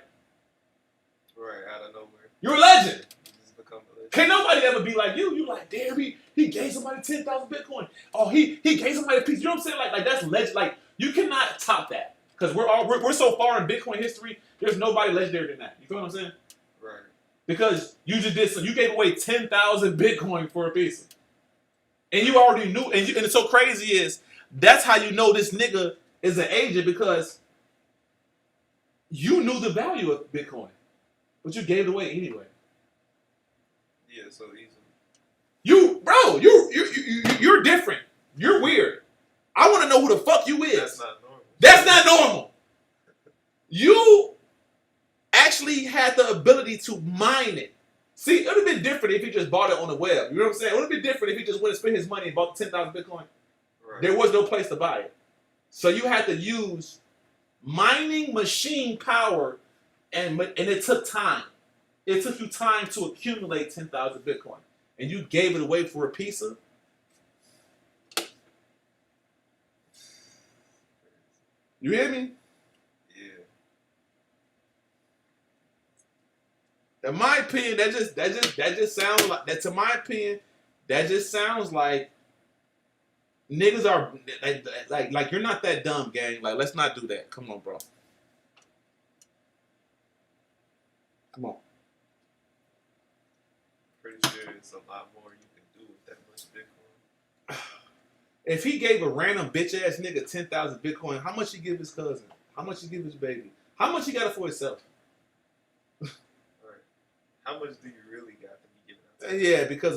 Right, out of nowhere. You're a legend. You just become a legend. Can't nobody ever be like you. You like, damn, he gave somebody 10,000 Bitcoin. Oh, he gave somebody a piece. You know what I'm saying? Like that's legend. Like you cannot top that because we're so far in Bitcoin history. There's nobody legendary than that. You feel what I'm saying? Right. Because you just did some. You gave away 10,000 Bitcoin for a piece, and you already knew. And it's so crazy is that's how you know this nigga is an agent because you knew the value of Bitcoin, but you gave it away anyway. Yeah, so easily. You're different. You're weird. I want to know who the fuck you is. That's not normal. That's not normal. You actually had the ability to mine it. See, it would have been different if he just bought it on the web. You know what I'm saying? It would have been different if he just went and spent his money and bought 10,000 Bitcoin. Right. There was no place to buy it. So you had to use mining machine power, and it took time. It took you time to accumulate 10,000 Bitcoin, and you gave it away for a piece of. You hear me? Yeah. In my opinion, that just sounds like that. To my opinion, that just sounds like niggas are like you're not that dumb, gang. Like, let's not do that. Come on, bro. Come on. Pretty sure it's a lot more you can do with that much Bitcoin. If he gave a random bitch ass nigga 10,000 Bitcoin, how much he give his cousin? How much he give his baby? How much he got it for himself? Right. How much do you really got to be giving out? Yeah, because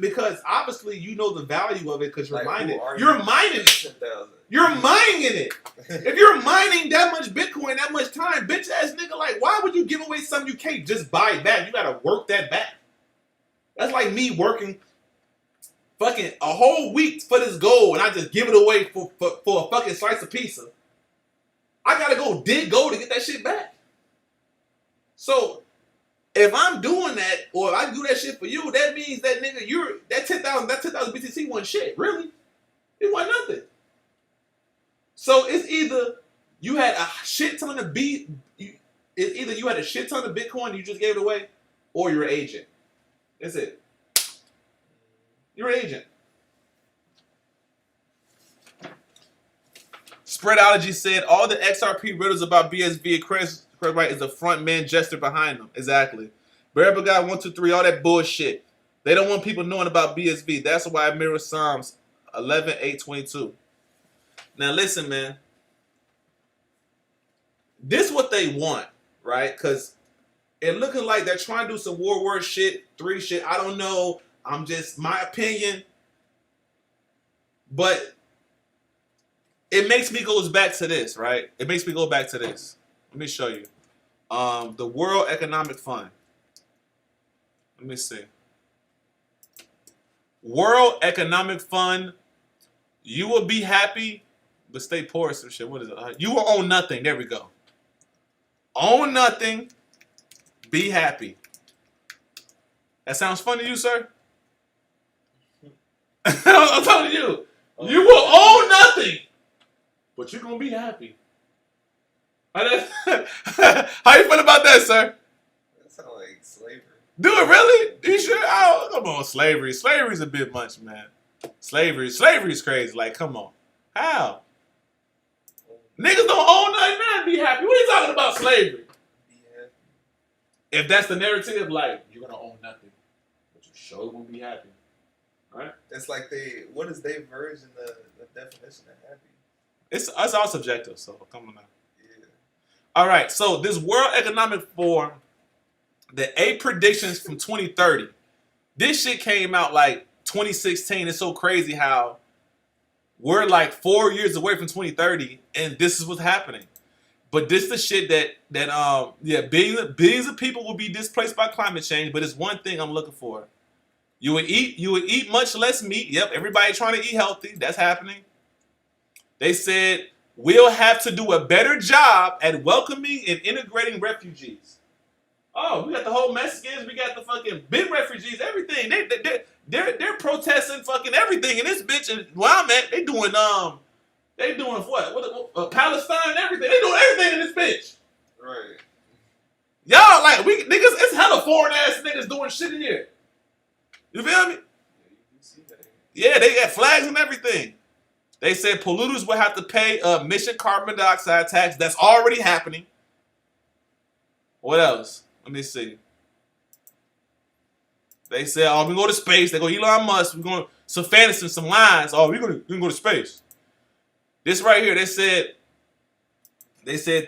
because obviously you know the value of it because you're Like, mining. who are You're you? mining it. 10,000. You're mining it. If you're mining that much Bitcoin, that much time, bitch ass nigga, like, why would you give away something you can't just buy back? You gotta work that back. That's like me working fucking a whole week for this gold and I just give it away for a fucking slice of pizza. I gotta go dig gold to get that shit back. So if I'm doing that, or if I do that shit for you, that means that nigga, that 10,000 BTC wasn't shit, really. It wasn't nothing. So it's either you had a shit ton of Bitcoin and you just gave it away, or you're an agent. That's it. You're an agent. Spreadology said all the XRP riddles about BSV and Chris Wright is a front man gesture behind them. Exactly. Bearable Guy 123, all that bullshit. They don't want people knowing about BSV. That's why I mirror Psalms 11:8-22. Now listen, man. This what they want, right? Because it looking like they're trying to do some World War shit, 3 shit. I don't know. I'm just my opinion. But it makes me goes back to this, right? It makes me go back to this. Let me show you. The World Economic Fund. Let me see. World Economic Fund. You will be happy, but stay poor or some shit. What is it? You will own nothing. There we go. Own nothing. Be happy. That sounds fun to you, sir? I'm telling you. You will own nothing, but you're going to be happy. How you feel about that, sir? That sounds like slavery. Do it really? You sure? Oh, come on, slavery. Slavery's a bit much, man. Slavery's crazy. Like, come on. How? Niggas don't own nothing, man. Be happy. What are you talking about, slavery? Be happy. If that's the narrative, like, you're going to own nothing, but you sure going to be happy. Right? It's like what is their version of the definition of happy? It's all subjective, so come on now. Yeah. All right, so this World Economic Forum, the 8 predictions from 2030. This shit came out like 2016. It's so crazy how we're like 4 years away from 2030, and this is what's happening. But this is the shit that billions of people will be displaced by climate change. But it's one thing I'm looking for. You would eat much less meat. Yep, everybody trying to eat healthy. That's happening. They said we'll have to do a better job at welcoming and integrating refugees. Oh, we got the whole Mexicans, we got the fucking big refugees, everything. They're protesting fucking everything in this bitch. And where I'm at, they doing what? Palestine, everything. They doing everything in this bitch. Right. Y'all like niggas. It's hella foreign ass niggas doing shit in here. You feel me? Yeah, you do see that. Yeah, they got flags and everything. They said polluters will have to pay a emission carbon dioxide tax. That's already happening. What else? Let me see. They said, oh, we go to space. They go Elon Musk. We're going to some fantasy, some lines. Oh, we're gonna go to space. This right here, they said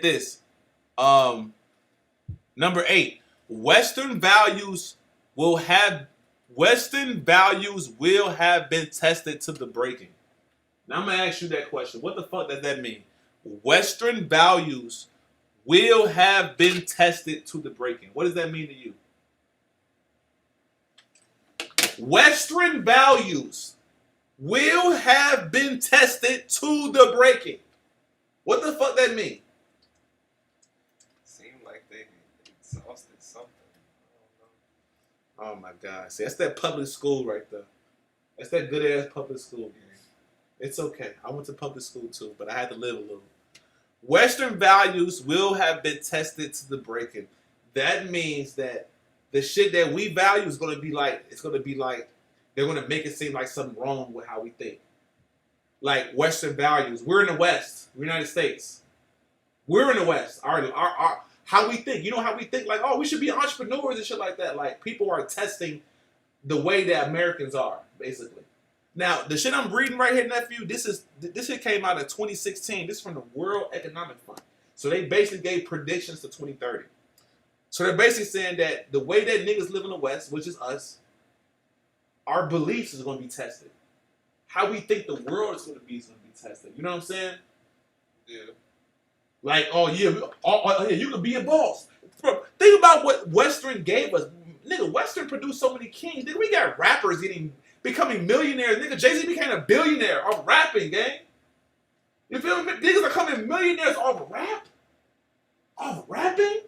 this. Number 8, Western values will have been tested to the breaking. Now I'm gonna ask you that question. What the fuck does that mean? Western values will have been tested to the breaking. What does that mean to you? Western values will have been tested to the breaking. What the fuck that mean? Seemed like they exhausted something. I Oh my God. See, that's that public school right there. That's that good ass public school game. It's okay. I went to public school too, but I had to live a little. Western values will have been tested to the breaking. That means that the shit that we value is going to be like, it's going to be like, they're going to make it seem like something wrong with how we think. Like Western values. We're in the West. We're United States. We're in the West. Our how we think. You know how we think? Like, oh, we should be entrepreneurs and shit like that. Like, people are testing the way that Americans are, basically. Now, the shit I'm reading right here, nephew, this shit came out in 2016. This is from the World Economic Fund. So they basically gave predictions to 2030. So they're basically saying that the way that niggas live in the West, which is us, our beliefs is going to be tested. How we think the world is going to be tested. You know what I'm saying? Yeah. Like, oh yeah, you can be a boss. Bro, think about what Western gave us. Nigga, Western produced so many kings. Nigga, we got rappers becoming millionaires. Nigga, Jay-Z became a billionaire off rapping, gang. You feel me? Niggas are becoming millionaires off rap? Off rapping?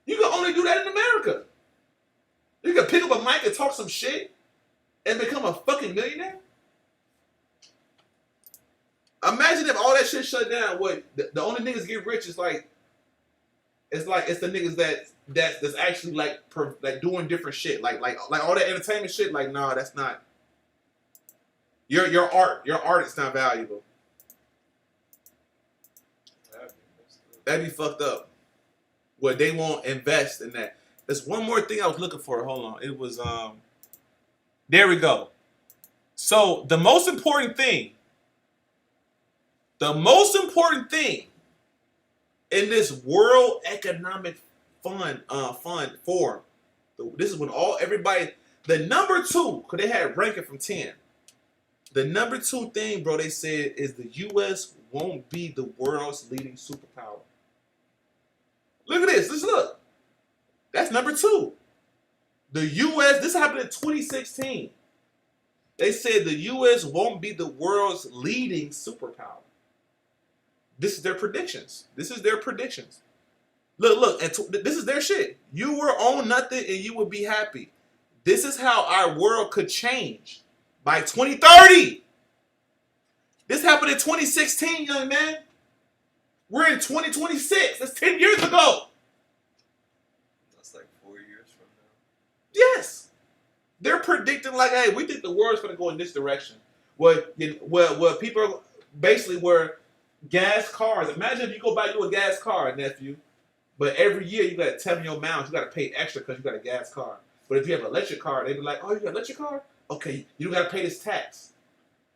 You can only do that in America. You can pick up a mic and talk some shit and become a fucking millionaire? Imagine if all that shit shut down. What the only niggas get rich is like it's the niggas that's actually like doing different shit. Like all that entertainment shit. Like, nah, that's not your art. Your art is not valuable. That'd be fucked up. Well, they won't invest in that. There's one more thing I was looking for. Hold on. It was there we go. So the most important thing in this World Economic Fund forum, this is when everybody, the number 2, because they had ranking from 10. The number 2 thing, bro, they said is the U.S. won't be the world's leading superpower. Look at this. Let's look. That's number 2. The U.S., this happened in 2016. They said the U.S. won't be the world's leading superpower. This is their predictions. Look, and this is their shit. You will own nothing and you will be happy. This is how our world could change by 2030. This happened in 2016, young man. We're in 2026. That's 10 years ago. That's like 4 years from now. Yes. They're predicting like, hey, we think the world's going to go in this direction. Where people basically were gas cars. Imagine if you go buy you a gas car, nephew, but every year you got to tell them your miles. You got to pay extra because you got a gas car. But if you have an electric car, they be like, oh, you got an electric car? Okay, you don't got to pay this tax.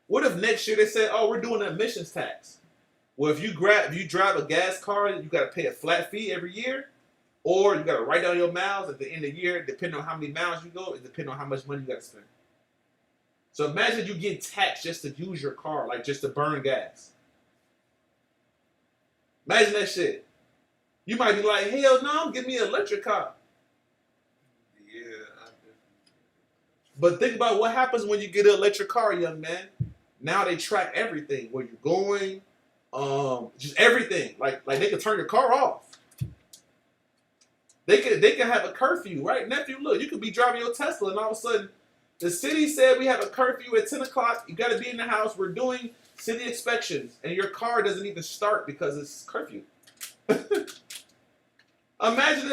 What if next year they say, oh, we're doing an emissions tax? Well, if you drive a gas car, you got to pay a flat fee every year, or you got to write down your miles at the end of the year. Depending on how many miles you go, it depends on how much money you got to spend. So imagine you getting taxed just to use your car, like just to burn gas. Imagine that shit. You might be like, hell no, give me an electric car. Yeah, I definitely. But think about what happens when you get an electric car, young man. Now they track everything, where you're going, just everything. Like they can turn your car off. They can have a curfew, right? Nephew, look, you could be driving your Tesla and all of a sudden the city said we have a curfew at 10 o'clock. You got to be in the house. We're doing city inspections. And your car doesn't even start because it's curfew. Imagine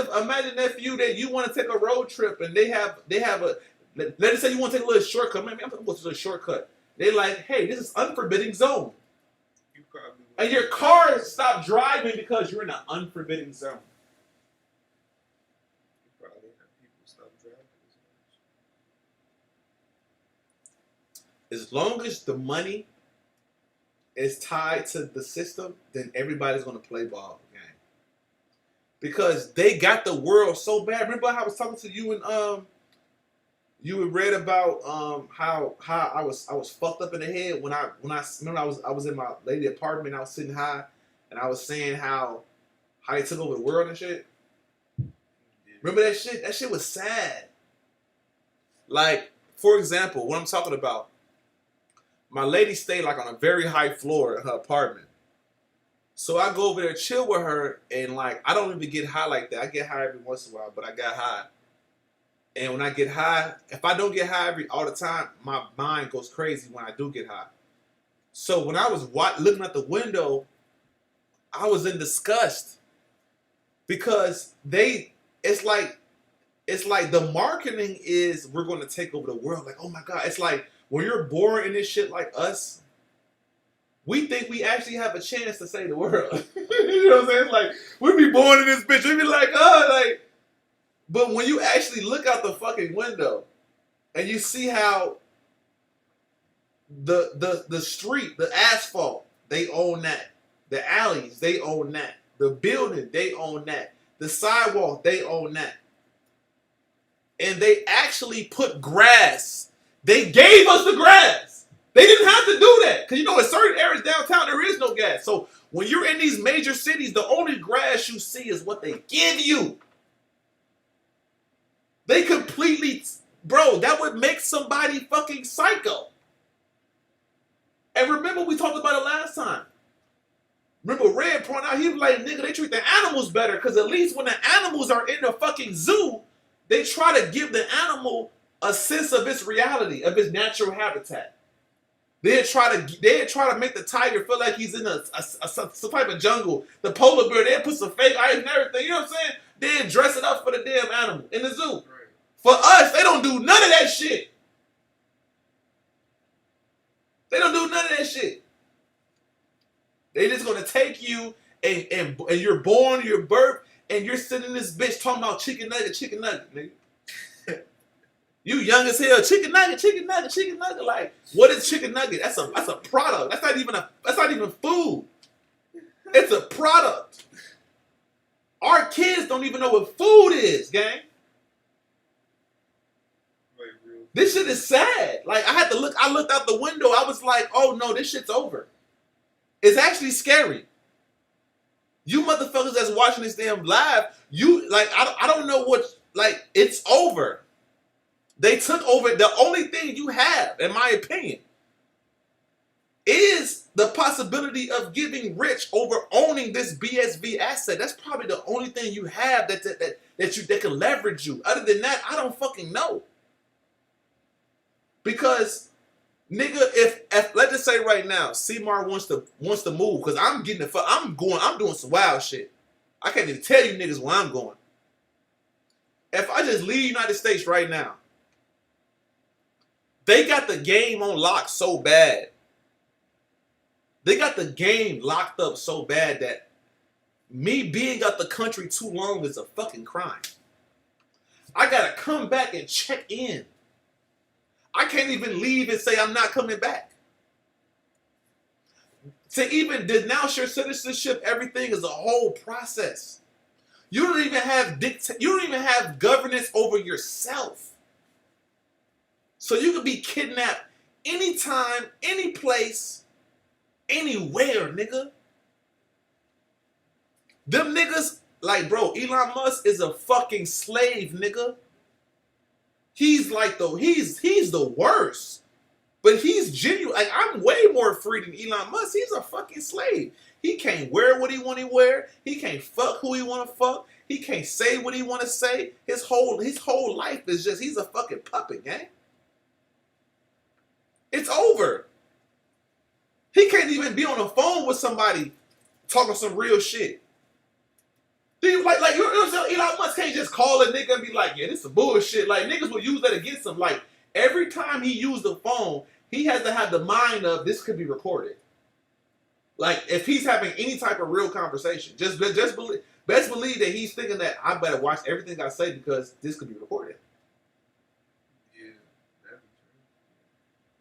nephew, that you want to take a road trip and they have a, let's say you want to take a little shortcut. Maybe I'm going to go to a shortcut. They're like, hey, this is unforbidden zone. You probably And your car stopped driving because you're in an unforbidden zone. probably have people stop driving as much. As long as the money is tied to the system, then everybody's going to play ball game. Because they got the world so bad. Remember how I was talking to you and you had read about how I was fucked up in the head when I remember I was in my lady apartment, I was sitting high and I was saying how they took over the world and shit. Remember that shit? That shit was sad. Like, for example, what I'm talking about, my lady stayed like on a very high floor in her apartment. So I go over there, chill with her, and like I don't even get high like that. I get high every once in a while, but I got high. And when I get high, if I don't get high all the time, my mind goes crazy when I do get high. So when I was looking at the window, I was in disgust because it's like the marketing is we're going to take over the world. Like, oh my God, it's like when you're born in this shit like us, we think we actually have a chance to save the world. You know what I'm saying? It's like, we be born in this bitch. We be like, oh, like, but when you actually look out the fucking window and you see how the street, the asphalt, they own that. The alleys, they own that. The building, they own that. The sidewalk, they own that. And they actually put grass. They gave us the grass. They didn't have to do that. Because, you know, in certain areas downtown, there is no gas. So when you're in these major cities, the only grass you see is what they give you. They completely, bro, that would make somebody fucking psycho. And remember, we talked about it last time. Remember, Red pointed out, he was like, nigga, they treat the animals better. Because at least when the animals are in the fucking zoo, they try to give the animal a sense of its reality, of its natural habitat. They'd try to make the tiger feel like he's in some type of jungle. The polar bear, they'd put some fake ice and everything. You know what I'm saying? They'd dress it up for the damn animal in the zoo. Right. For us, they don't do none of that shit. They don't do none of that shit. They just gonna take you and you're born, you're birthed, and you're sitting in this bitch talking about chicken nugget, nigga. You young as hell, chicken nugget. Like, what is chicken nugget? That's a product. That's not even food. It's a product. Our kids don't even know what food is, gang. This shit is sad. Like, I looked out the window, I was like, oh no, this shit's over. It's actually scary. You motherfuckers that's watching this damn live, you, like, I don't know what, like, it's over. They took over. The only thing you have, in my opinion, is the possibility of getting rich over owning this BSV asset. That's probably the only thing you have that can leverage you. Other than that, I don't fucking know. Because, nigga, if let's just say right now, C-Mar wants to move, because I'm doing some wild shit. I can't even tell you niggas where I'm going. If I just leave the United States right now, they got the game on lock so bad. They got the game locked up so bad that me being out the country too long is a fucking crime. I gotta come back and check in. I can't even leave and say I'm not coming back. To even denounce your citizenship, everything is a whole process. You don't even have governance over yourself. So you could be kidnapped anytime, any place, anywhere, nigga. Them niggas, like, bro, Elon Musk is a fucking slave, nigga. He's like he's the worst. But he's genuine. Like, I'm way more free than Elon Musk. He's a fucking slave. He can't wear what he want to wear. He can't fuck who he want to fuck. He can't say what he want to say. His whole life is just, he's a fucking puppet, gang. It's over. He can't even be on the phone with somebody talking some real shit. You know what I'm saying? Elon Musk can't just call a nigga and be like, yeah, this is some bullshit. Like, niggas will use that against him. Like, every time he used the phone, he has to have the mind of, this could be recorded. Like, if he's having any type of real conversation, just best believe that he's thinking that I better watch everything I say because this could be recorded.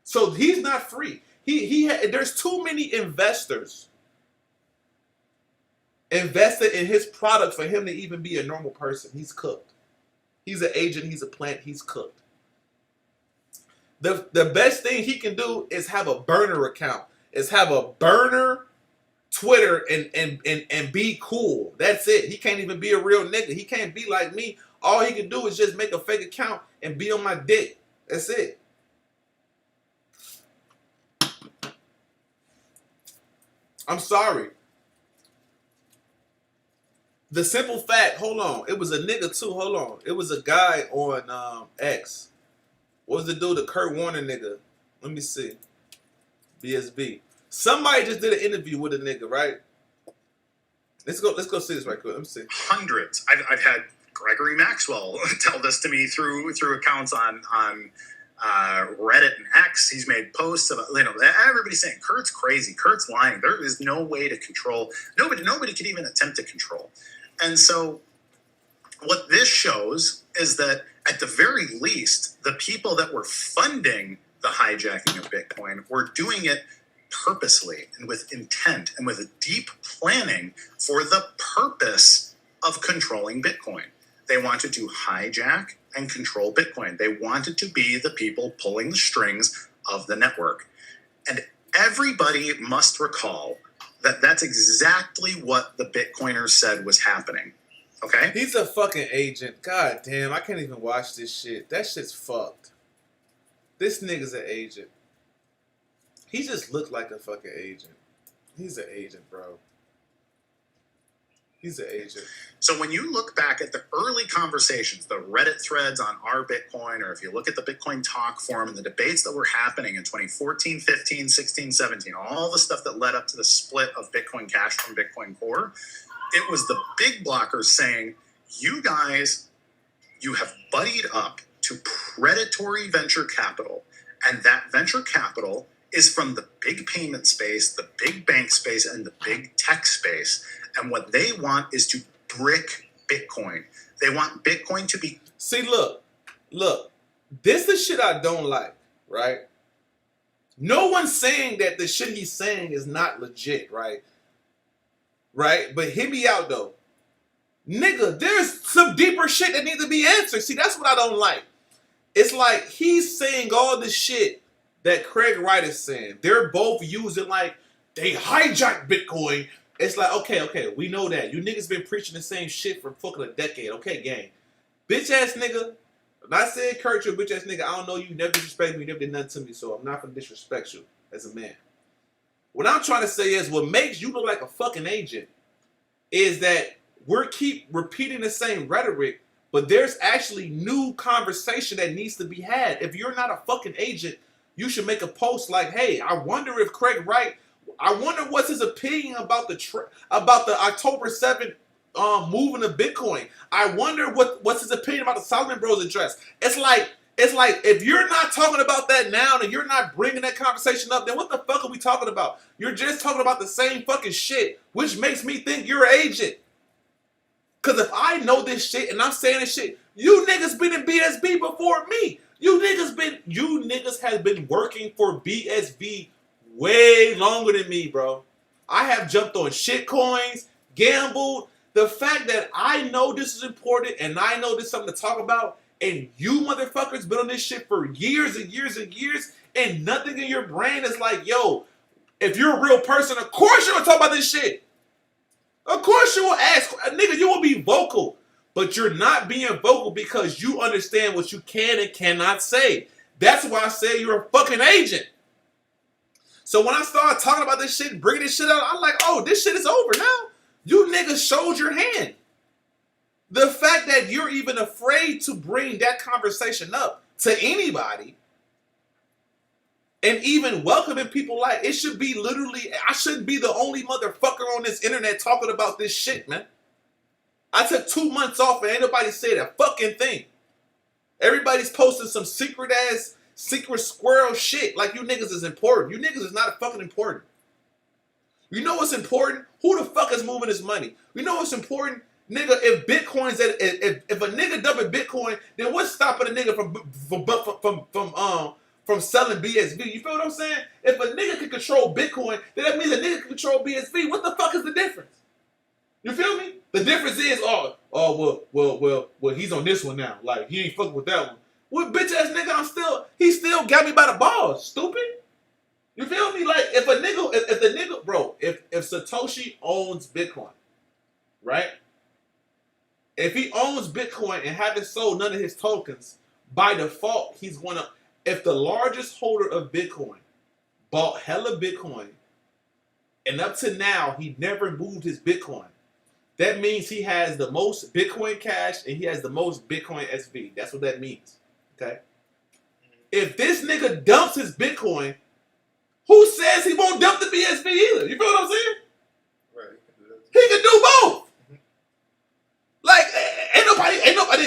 So he's not free. There's too many investors invested in his product for him to even be a normal person. He's cooked. He's an agent. He's a plant. He's cooked. The best thing he can do is have a burner account. Is have a burner Twitter and be cool. That's it. He can't even be a real nigga. He can't be like me. All he can do is just make a fake account and be on my dick. That's it. I'm sorry. The simple fact, hold on, it was a nigga too, hold on. It was a guy on X. What was the dude, the Kurt Warner nigga? Let me see. BSV. Somebody just did an interview with a nigga, right? Let's go see this right quick. Let me see. Hundreds. I've had Gregory Maxwell tell this to me through accounts on Reddit and X. He's made posts about, everybody's saying Kurt's crazy, Kurt's lying. There is no way to control. Nobody could even attempt to control. And so what this shows is that at the very least, the people that were funding the hijacking of Bitcoin were doing it purposely and with intent and with a deep planning for the purpose of controlling Bitcoin. They wanted to hijack and control Bitcoin. They wanted to be the people pulling the strings of the network. And everybody must recall that that's exactly what the Bitcoiners said was happening. Okay? He's a fucking agent. God damn, I can't even watch this shit. That shit's fucked. This nigga's an agent. He just looked like a fucking agent. He's an agent, bro. He's an agent. So when you look back at the early conversations, the Reddit threads on our Bitcoin, or if you look at the Bitcoin Talk forum and the debates that were happening in 2014, 15, 16, 17, all the stuff that led up to the split of Bitcoin Cash from Bitcoin Core, it was the big blockers saying, you guys, you have buddied up to predatory venture capital, and that venture capital is from the big payment space, the big bank space, and the big tech space. And what they want is to brick Bitcoin. They want Bitcoin to be... See, look. This is shit I don't like, right? No one's saying that the shit he's saying is not legit, right? Right? But hear me out, though. Nigga, there's some deeper shit that needs to be answered. See, that's what I don't like. It's like he's saying all the shit that Craig Wright is saying. They're both using like, they hijacked Bitcoin. It's like, okay, we know that. You niggas been preaching the same shit for fucking a decade. Okay, gang. Bitch ass nigga. I'm not saying Kurt, you a bitch ass nigga. I don't know you. Never disrespect me. You never did nothing to me. So I'm not going to disrespect you as a man. What I'm trying to say is what makes you look like a fucking agent is that we keep repeating the same rhetoric, but there's actually new conversation that needs to be had. If you're not a fucking agent, you should make a post like, hey, I wonder if Craig Wright, I wonder what's his opinion about the October 7th moving of Bitcoin. I wonder what's his opinion about the Solomon Bros address. It's like if you're not talking about that now and you're not bringing that conversation up, then what the fuck are we talking about? You're just talking about the same fucking shit, which makes me think you're an agent. Because if I know this shit and I'm saying this shit, you niggas been in BSV before me. You niggas have been working for BSV way longer than me, bro. I have jumped on shit coins, gambled. The fact that I know this is important and I know this is something to talk about, and you motherfuckers been on this shit for years and years and years, and nothing in your brain is like, yo, if you're a real person, of course you're gonna talk about this shit. Of course you will ask. Nigga, you will be vocal. But you're not being vocal because you understand what you can and cannot say. That's why I say you're a fucking agent. So when I started talking about this shit, bringing this shit out, I'm like, oh, this shit is over now. You niggas showed your hand. The fact that you're even afraid to bring that conversation up to anybody and even welcoming people like, it should be literally, I shouldn't be the only motherfucker on this internet talking about this shit, man. I took 2 months off and ain't nobody said a fucking thing. Everybody's posting some secret squirrel shit like you niggas is important. You niggas is not fucking important. You know what's important? Who the fuck is moving this money? You know what's important? Nigga, if Bitcoin's if a nigga dumping Bitcoin, then what's stopping a nigga from selling BSV? You feel what I'm saying? If a nigga can control Bitcoin, then that means a nigga can control BSV. What the fuck is the difference? You feel me? The difference is, well, he's on this one now. Like, he ain't fucking with that one. What bitch ass nigga he still got me by the balls, stupid. You feel me? Like, if Satoshi owns Bitcoin, right? If he owns Bitcoin and haven't sold none of his tokens, by default, if the largest holder of Bitcoin bought hella Bitcoin And up to now, he never moved his Bitcoin. That means he has the most Bitcoin Cash and he has the most Bitcoin SV. That's what that means. Okay? If this nigga dumps his Bitcoin, who says he won't dump the BSV either? You feel what I'm saying? Right. He can do both. Like,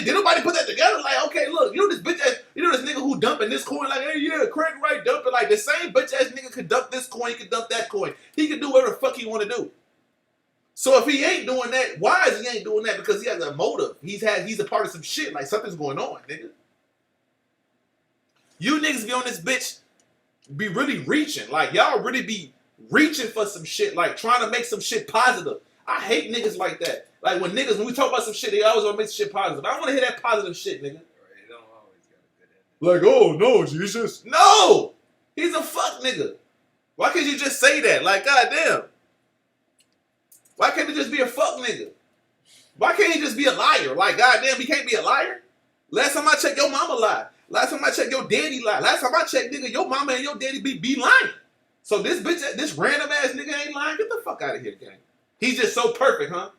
did nobody put that together? Like, okay, look, you know this bitch ass, you know this nigga who dumping this coin? Like, hey, yeah, Craig Wright dumping. Like, the same bitch ass nigga could dump this coin, he could dump that coin. He can do whatever the fuck he want to do. So if he ain't doing that, why is he ain't doing that? Because he has a motive. He's a part of some shit. Like, something's going on, nigga. You niggas be on this bitch, be really reaching. Like, y'all really be reaching for some shit, like trying to make some shit positive. I hate niggas like that. Like when we talk about some shit, they always want to make shit positive. I want to hear that positive shit, nigga. Right, it don't always got a good Like, ending. oh no, Jesus. No! He's a fuck nigga. Why can't you just say that? Like, goddamn. Why can't it just be a fuck nigga? Why can't he just be a liar? Like, goddamn, he can't be a liar? Last time I checked, your mama lied. Last time I checked, your daddy lied. Last time I checked, nigga, your mama and your daddy be lying. So this bitch, this random ass nigga ain't lying? Get the fuck out of here, gang. He's just so perfect, huh?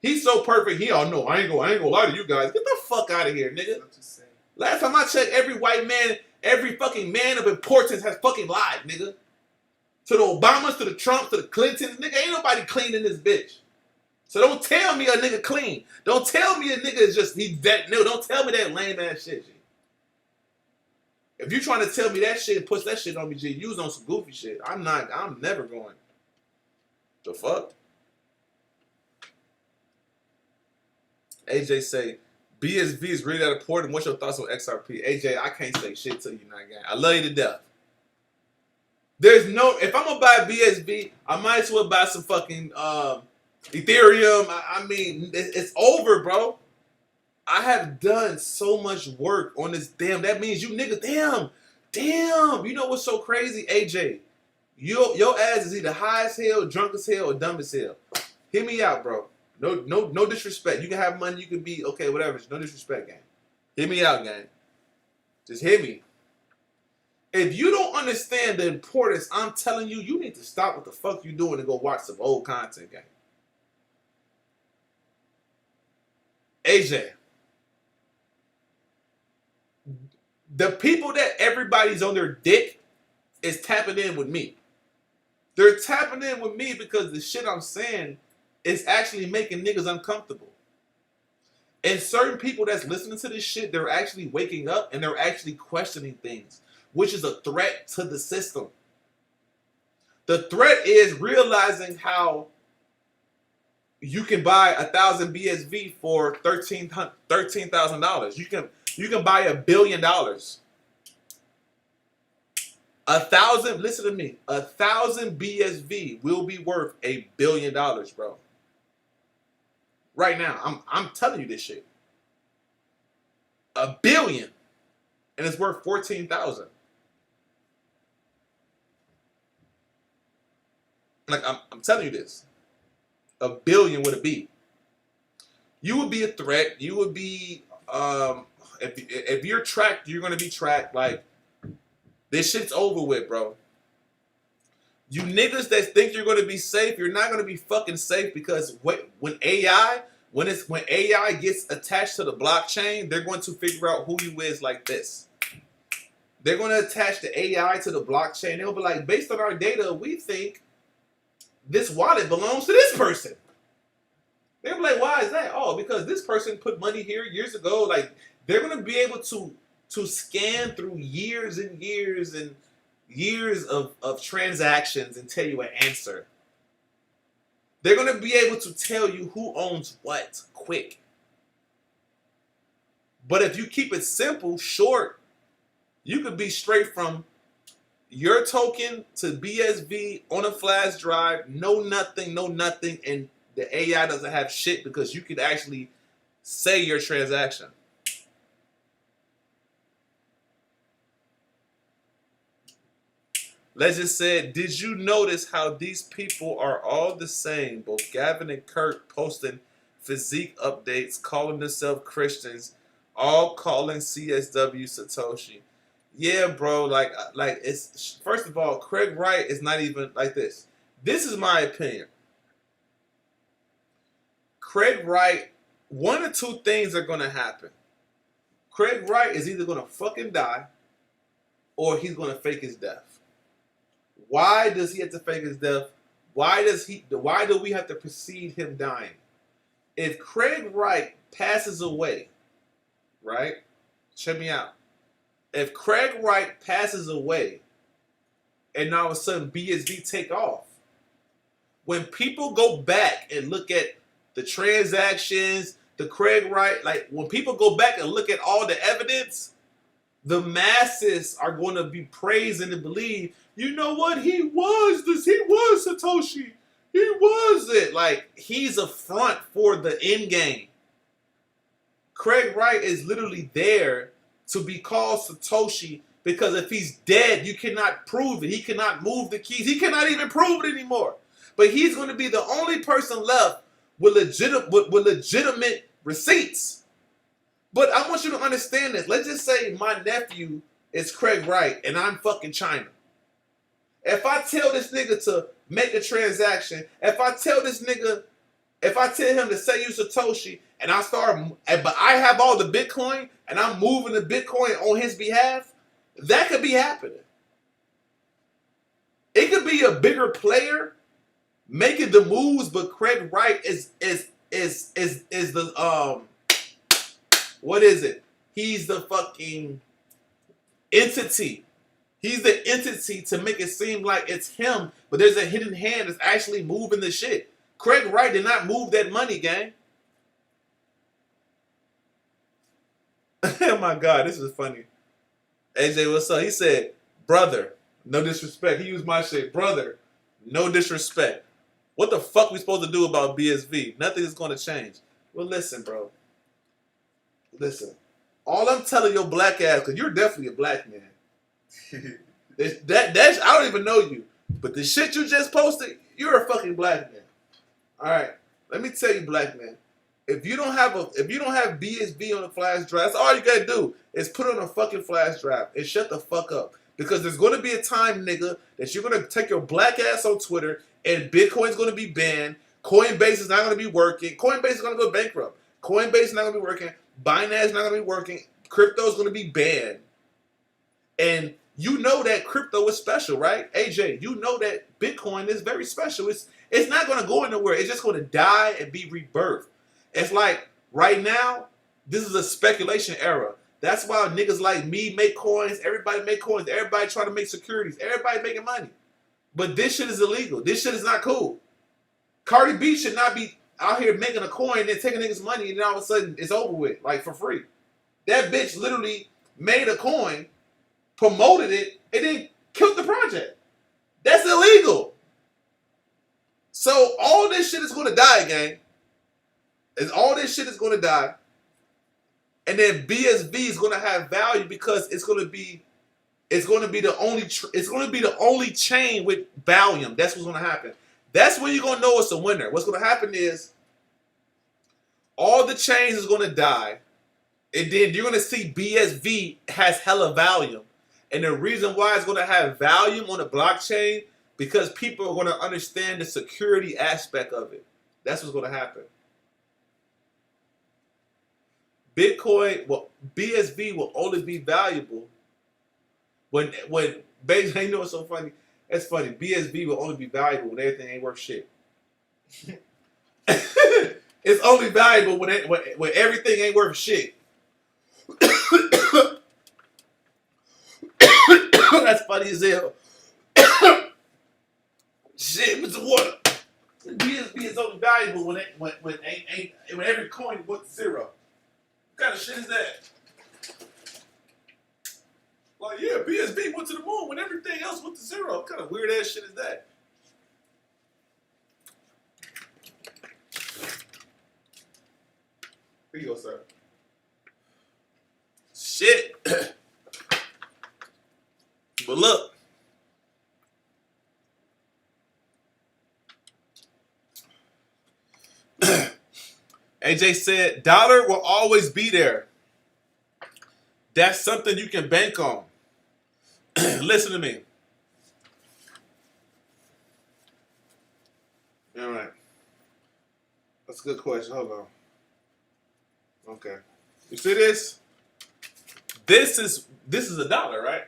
He's so perfect. He all know. I ain't gonna lie to you guys. Get the fuck out of here, nigga. I'm just saying. Last time I checked, every white man, every fucking man of importance has fucking lied, nigga. To the Obamas, to the Trumps, to the Clintons, nigga, ain't nobody clean in this bitch. So don't tell me a nigga clean. Don't tell me a nigga is just he's that new. Don't tell me that lame ass shit, G. If you trying to tell me that shit and push that shit on me, G, you was on some goofy shit. I'm never going. The fuck? AJ say, BSV is really that important. What's your thoughts on XRP? AJ, I can't say shit to you, not gang. I love you to death. There's no, if I'm gonna buy BSV, I might as well buy some fucking Ethereum. I mean, it's over, bro. I have done so much work on this damn. That means you niggas, damn. You know what's so crazy, AJ? Your ass is either high as hell, drunk as hell, or dumb as hell. Hear me out, bro. No disrespect. You can have money, you can be okay, whatever. No disrespect, gang. Hear me out, gang. Just hear me. If you don't understand the importance, I'm telling you, you need to stop what the fuck you doing and go watch some old content, gang. AJ, the people that everybody's on their dick is tapping in with me. They're tapping in with me because the shit I'm saying is actually making niggas uncomfortable. And certain people that's listening to this shit, they're actually waking up and they're actually questioning things, which is a threat to the system. The threat is realizing how you can buy 1,000 BSV for $13,000. You can buy $1 billion. 1,000, listen to me, 1,000 BSV will be worth $1 billion, bro. Right now, I'm telling you this shit. $1 billion, and it's worth 14,000. Like I'm telling you this. $1 billion would it be? You would be a threat. You would be if you're tracked, you're gonna be tracked. Like this shit's over with, bro. You niggas that think you're gonna be safe, you're not gonna be fucking safe because when AI gets attached to the blockchain, they're going to figure out who you is like this. They're gonna attach the AI to the blockchain. They'll be like, based on our data, we think this wallet belongs to this person. They'll be like, why is that? Oh, because this person put money here years ago. Like they're gonna be able to scan through years and years and years of transactions and tell you an answer. They're going to be able to tell you who owns what quick. But if you keep it simple, short, you could be straight from your token to BSV on a flash drive, no nothing, and the AI doesn't have shit because you could actually say your transaction. Legend said, did you notice how these people are all the same? Both Gavin and Kurt posting physique updates, calling themselves Christians, all calling CSW Satoshi. Yeah, bro, like it's, first of all, Craig Wright is not even like this. This is my opinion. Craig Wright, one or two things are going to happen. Craig Wright is either going to fucking die or he's going to fake his death. Why does he have to fake his death? Why do we have to precede him dying? If Craig Wright passes away, right? Check me out. If Craig Wright passes away and all of a sudden BSV take off, when people go back and look at the transactions, the Craig Wright, like when people go back and look at all the evidence, the masses are going to be praising and believe, you know what, he was Satoshi. He was it. Like, he's a front for the end game. Craig Wright is literally there to be called Satoshi because if he's dead, you cannot prove it. He cannot move the keys. He cannot even prove it anymore. But he's going to be the only person left with legitimate receipts. But I want you to understand this. Let's just say my nephew is Craig Wright and I'm fucking China. If I tell this nigga to make a transaction, if I tell him to say you Satoshi and but I have all the Bitcoin and I'm moving the Bitcoin on his behalf, that could be happening. It could be a bigger player making the moves, but Craig Wright is the what is it? He's the fucking entity. He's the entity to make it seem like it's him, but there's a hidden hand that's actually moving the shit. Craig Wright did not move that money, gang. Oh my God, this is funny. AJ, what's up? He said, brother, no disrespect. He used my shit. Brother, no disrespect. What the fuck we supposed to do about BSV? Nothing is going to change. Well, listen, bro. Listen. All I'm telling your black ass, because you're definitely a black man. I don't even know you. But the shit you just posted, you're a fucking black man. Alright. Let me tell you, black man. If you don't have BSV on a flash drive, that's all you gotta do is put it on a fucking flash drive and shut the fuck up. Because there's gonna be a time, nigga, that you're gonna take your black ass on Twitter and Bitcoin's gonna be banned. Coinbase is not gonna be working. Coinbase is gonna go bankrupt. Coinbase is not gonna be working. Binance is not gonna be working. Crypto is gonna be banned. And you know that crypto is special, right? AJ, you know that Bitcoin is very special. It's not gonna go anywhere. It's just gonna die and be rebirthed. It's like right now, this is a speculation era. That's why niggas like me make coins. Everybody make coins. Everybody trying to make securities. Everybody making money. But this shit is illegal. This shit is not cool. Cardi B should not be out here making a coin and then taking niggas' money and then all of a sudden it's over with, like for free. That bitch literally made a coin, promoted it, and then killed the project. That's illegal. So all this shit is going to die, gang. All this shit is going to die. And then BSV is going to have value because it's going to be the only chain with volume. That's what's going to happen. That's when you're going to know it's a winner. What's going to happen is all the chains is going to die. And then you're going to see BSV has hella volume. And the reason why it's going to have volume on the blockchain because people are going to understand the security aspect of it. That's what's going to happen. BSV will only be valuable when basically, you know what's so funny? That's funny. BSV will only be valuable when everything ain't worth shit. It's only valuable when everything ain't worth shit. That's funny as hell. Shit, Mr. Water. BSV is only valuable when every coin is worth zero. What kind of shit is that? Like, yeah, BSV went to the moon when everything else went to zero. What kind of weird ass shit is that? Here you go, sir. Shit. But look. AJ said, dollar will always be there. That's something you can bank on. Listen to me. All right. That's a good question. Hold on. Okay. You see this? This is $1, right?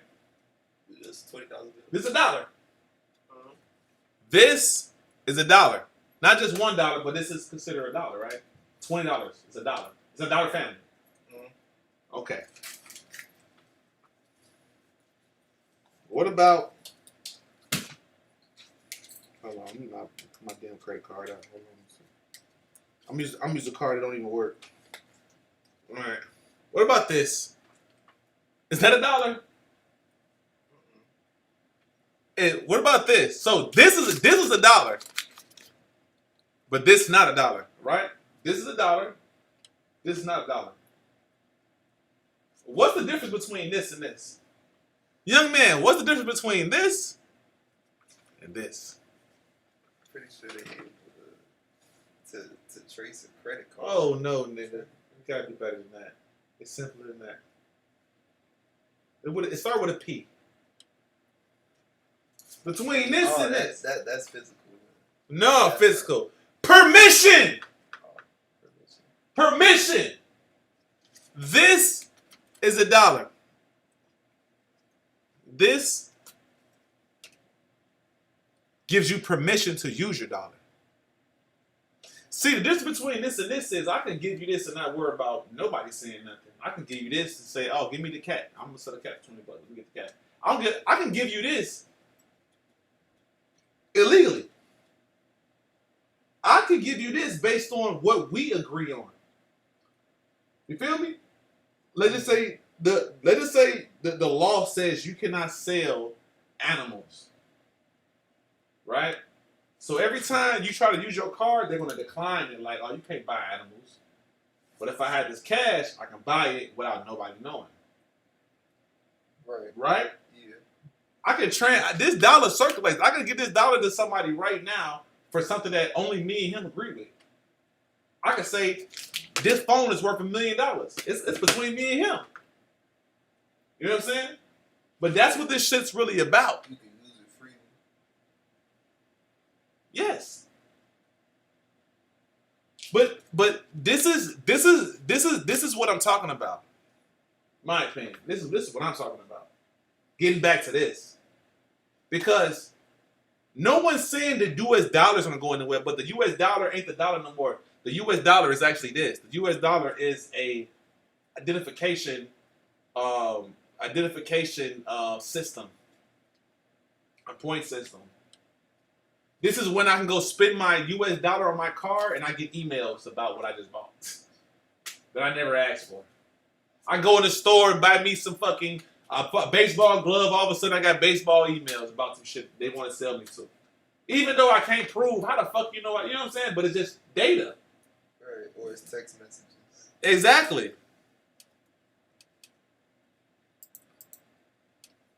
It's $20. This is $1. Uh-huh. This is $1. Not just $1, but this is considered $1, right? $20 is $1. It's a dollar family. Mhm. Okay. What about? Hold on, I'm not my damn credit card out. Hold on. I'm using a card that don't even work. All right. What about this? Is that $1? And what about this? So this is $1, but this is not $1, right? This is $1. This is not $1. What's the difference between this and this? Young man, what's the difference between this and this? Pretty sure they able to trace a credit card. Oh no, nigga. You gotta do better than that. It's simpler than that. It started with a P. Between this and this. That's physical. No, physical. Permission! Permission. Permission! This is $1. This gives you permission to use your dollar. See, the difference between this and this is I can give you this and not worry about nobody saying nothing. I can give you this and say, oh, give me the cat. I'm going to sell the cat for $20. Let me get the cat. I can give you this illegally. I could give you this based on what we agree on. You feel me? Let's just say the law says you cannot sell animals, right? So every time you try to use your card, they're gonna decline it. Like, oh, you can't buy animals. But if I had this cash, I can buy it without nobody knowing. Right. Right? Yeah. I can this dollar circulates. I can give this dollar to somebody right now for something that only me and him agree with. I can say this phone is worth $1 million. It's between me and him. You know what I'm saying? But that's what this shit's really about. You can use it freely. Yes. But this is what I'm talking about. My opinion. This is what I'm talking about. Getting back to this. Because no one's saying the US dollar is going to go anywhere, but the US dollar ain't the dollar no more. The US dollar is actually this. The US dollar is a identification system. A point system. This is when I can go spend my US dollar on my car and I get emails about what I just bought that I never asked for. I go in the store and buy me some fucking baseball glove. All of a sudden I got baseball emails about some shit they want to sell me to. Even though I can't prove, how the fuck you know what I'm saying? But it's just data. Right. Or it's text messages. Exactly.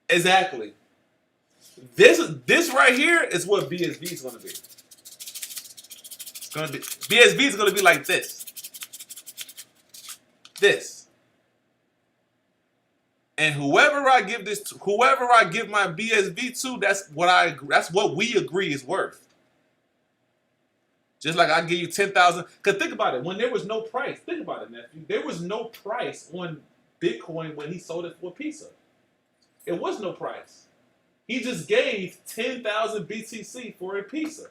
Exactly. This right here is what BSV is going to be. It's going to be BSV is going to be like this. This. And whoever I give my BSV to, that's what we agree is worth. Just like I give you 10,000. Cause think about it. When there was no price, think about it, nephew. There was no price on Bitcoin when he sold it for a pizza. It was no price. He just gave 10,000 BTC for a pizza.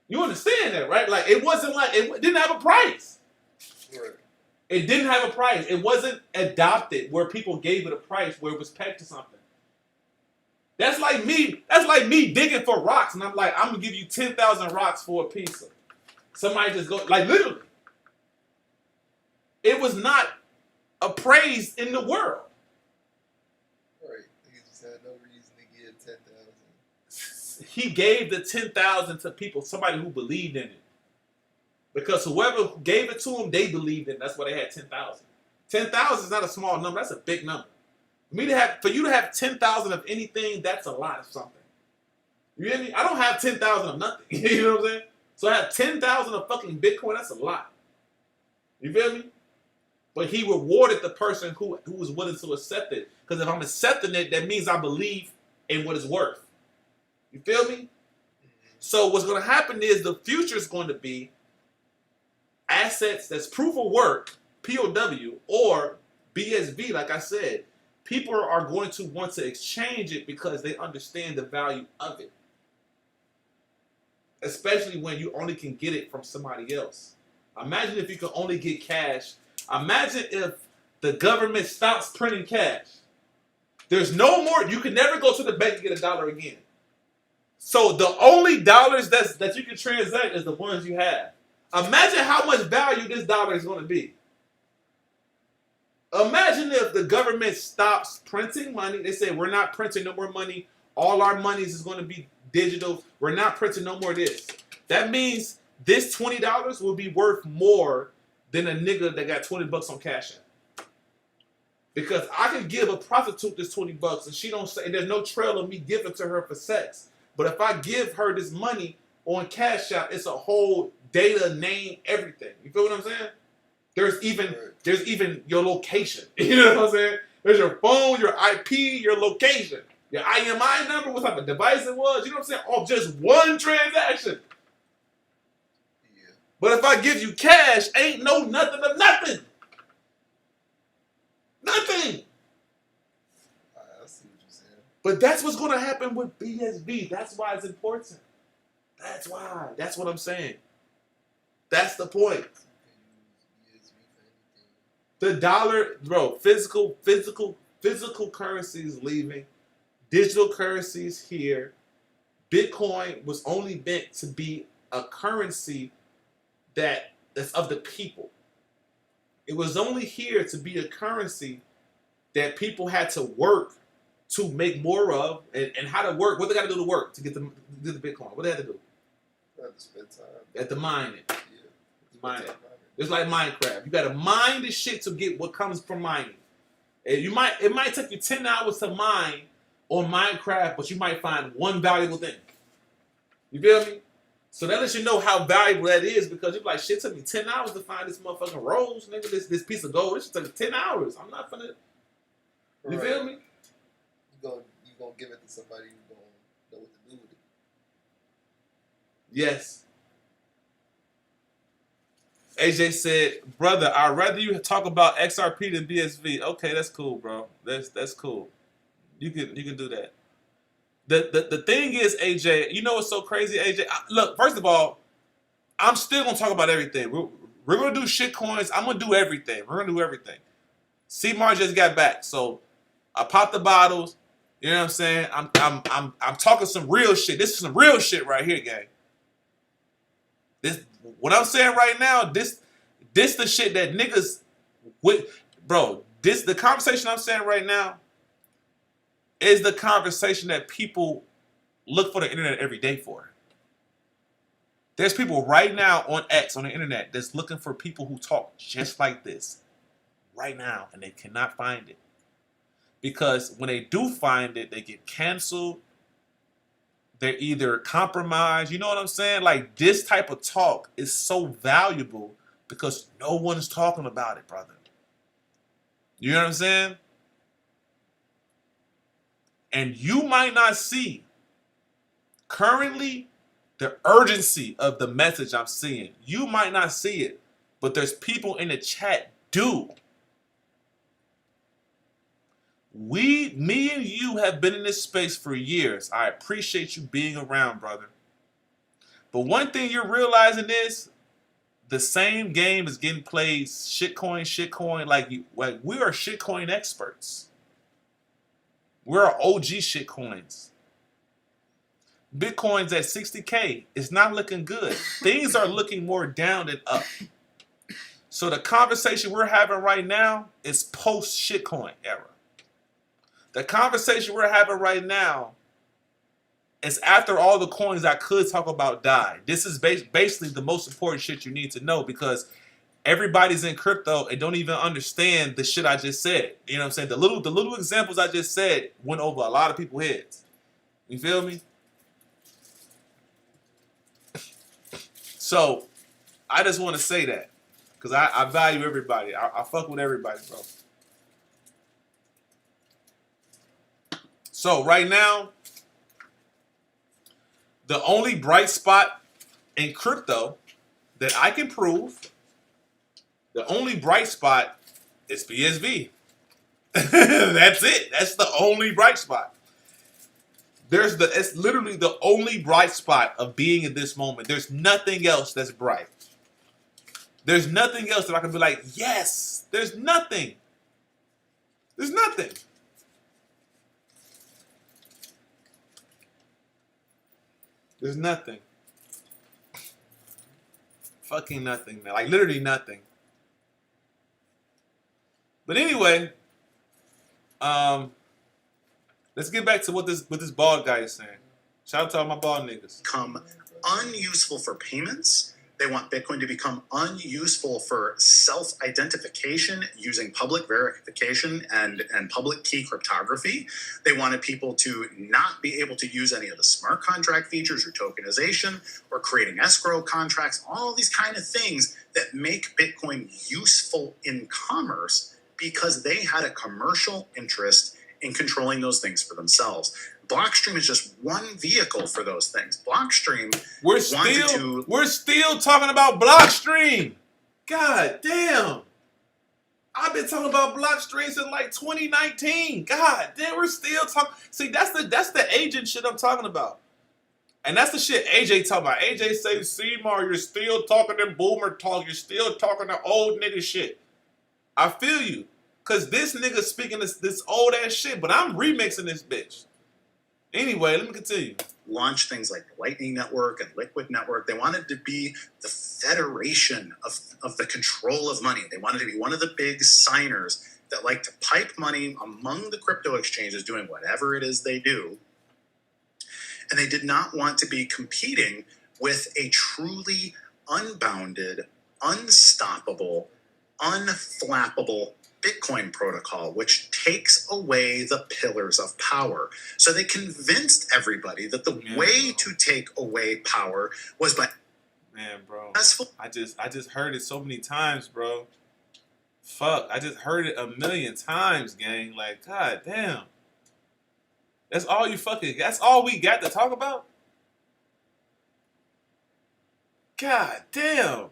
You understand that, right? Like it wasn't like it didn't have a price. Right. It didn't have a price. It wasn't adopted where people gave it a price where it was pegged to something. That's like me digging for rocks and I'm like, I'm gonna give you 10,000 rocks for a pizza. Somebody just go like literally. It was not appraised in the world. Right. He just had no reason to give 10,000. He gave the 10,000 to people, somebody who believed in it. Because whoever gave it to him, they believed in it. That's why they had 10,000. 10,000 is not a small number. That's a big number. For you to have 10,000 of anything, that's a lot of something. You hear me? I don't have 10,000 of nothing. You know what I'm saying? So I have 10,000 of fucking Bitcoin. That's a lot. You feel me? But he rewarded the person who was willing to accept it. Because if I'm accepting it, that means I believe in what it's worth. You feel me? So what's going to happen is the future is going to be assets that's proof of work, POW, or BSV, like I said. People are going to want to exchange it because they understand the value of it. Especially when you only can get it from somebody else. Imagine if you could only get cash. Imagine if the government stops printing cash. There's no more, you can never go to the bank and get $1 again. So the only dollars that you can transact is the ones you have. Imagine how much value this dollar is going to be. Imagine if the government stops printing money. They say, we're not printing no more money. All our monies is going to be digital. We're not printing no more of this. That means this $20 will be worth more than a nigga that got $20 on Cash App. Because I can give a prostitute this $20 and she don't say, and there's no trail of me giving to her for sex. But if I give her this money on Cash App, it's a whole data, name, everything. You feel what I'm saying? There's even your location. You know what I'm saying? There's your phone, your IP, your location, your IMI number, what type of device it was. You know what I'm saying? All just one transaction. Yeah. But if I give you cash, ain't no nothing of nothing. Nothing. I see what you're saying. But that's what's going to happen with BSV. That's why it's important. That's why. That's what I'm saying. That's the point. The dollar, bro, physical currency is leaving. Digital currency is here. Bitcoin was only meant to be a currency that's of the people. It was only here to be a currency that people had to work to make more of, and how to work. What they got to do to work to get the Bitcoin? What they had to do? I have to spend time. They had to mine it. Yeah. Mine it. It's like Minecraft. You got to mine this shit to get what comes from mining. And it might take you 10 hours to mine on Minecraft, but you might find one valuable thing. You feel me? So that lets you know how valuable that is, because you're like, shit, took me 10 hours to find this motherfucking rose, nigga, this piece of gold. This shit took me 10 hours. I'm not finna. You feel me? You gonna give it to somebody who's gonna know what to do with it. Yes. AJ said, brother, I'd rather you talk about XRP than BSV. Okay, that's cool, bro. That's cool. You can do that. The thing is, AJ, you know what's so crazy, AJ? Look, first of all, I'm still gonna talk about everything. We're gonna do shit coins. I'm gonna do everything. We're gonna do everything. C-Mar just got back, so I popped the bottles. You know what I'm saying? I'm talking some real shit. This is some real shit right here, gang. This what I'm saying right now. This the shit that niggas with, bro. The conversation I'm saying right now is the conversation that people look for the internet every day for. There's people right now on X, on the internet, that's looking for people who talk just like this right now, and they cannot find it. Because when they do find it, they get canceled. They're either compromised. You know what I'm saying? Like, this type of talk is so valuable because no one's talking about it, brother. You know what I'm saying? And you might not see currently the urgency of the message I'm seeing. You might not see it, but there's people in the chat do. Me and you have been in this space for years. I appreciate you being around, brother. But one thing you're realizing is the same game is getting played shitcoin. Like we are shitcoin experts. We're OG shitcoins. Bitcoin's at 60K. It's not looking good. Things are looking more down than up. So the conversation we're having right now is post shitcoin era. The conversation we're having right now is after all the coins I could talk about died. This is basically the most important shit you need to know, because everybody's in crypto and don't even understand the shit I just said. You know what I'm saying? The little examples I just said went over a lot of people's heads. You feel me? So I just want to say that because I value everybody. I fuck with everybody, bro. So right now, The only bright spot in crypto that I can prove, the only bright spot is BSV. That's it. That's the only bright spot. It's literally the only bright spot of being in this moment. There's nothing else that's bright. There's nothing else that I can be like, yes. There's nothing. There's nothing. There's nothing. Fucking nothing, man. Like literally nothing. But anyway, let's get back to what this bald guy is saying. Shout out to all my bald niggas. Become unuseful for payments. They want Bitcoin to become unuseful for self-identification using public verification and public key cryptography. They wanted people to not be able to use any of the smart contract features or tokenization or creating escrow contracts, all these kind of things that make Bitcoin useful in commerce because they had a commercial interest in controlling those things for themselves. Blockstream is just one vehicle for those things. Blockstream We're still talking about Blockstream. God damn. I've been talking about Blockstream since like 2019. God damn, we're still talking. See, that's the agent shit I'm talking about. And that's the shit AJ talking about. AJ say, Seymour, you're still talking them boomer talk. You're still talking the old nigga shit. I feel you. Cause this nigga speaking this old ass shit, but I'm remixing this bitch. Anyway, let me continue. Launch things like the Lightning Network and Liquid Network. They wanted to be the federation of the control of money. They wanted to be one of the big signers that like to pipe money among the crypto exchanges doing whatever it is they do. And they did not want to be competing with a truly unbounded, unstoppable, unflappable Bitcoin protocol, which takes away the pillars of power. So they convinced everybody that the way to take away power was by bro. I just heard it so many times, bro. Fuck, I just heard it a million times, gang. Like, god damn. That's all we got to talk about? God damn.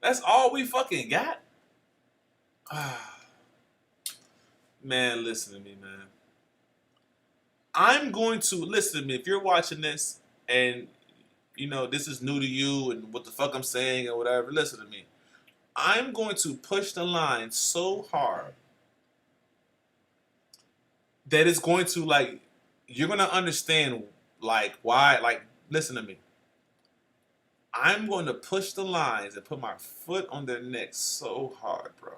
That's all we fucking got? Man, listen to me, man. I'm going to, listen to me, if you're watching this and, you know, this is new to you and what the fuck I'm saying or whatever, listen to me. I'm going to push the line so hard that it's going to, like, you're going to understand, like, why, like, listen to me. I'm going to push the lines and put my foot on their necks so hard, bro,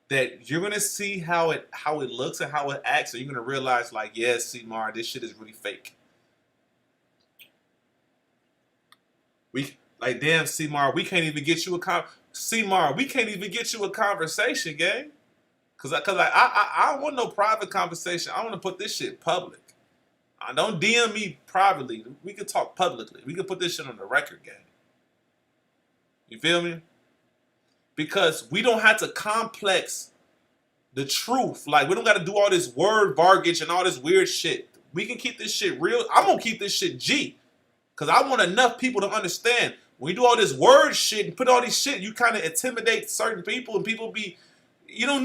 that you're going to see how it looks and how it acts, and you're going to realize, like, yes, Seymour, this shit is really fake. Damn, Seymour, we can't even get you a conversation, gang. Cause I don't want no private conversation. I want to put this shit public. Don't DM me privately. We can talk publicly. We can put this shit on the record, gang. You feel me? Because we don't have to complex the truth. Like, we don't got to do all this word vargage and all this weird shit. We can keep this shit real. I'm going to keep this shit G. Because I want enough people to understand. When you do all this word shit and put all this shit, you kind of intimidate certain people and people be... You don't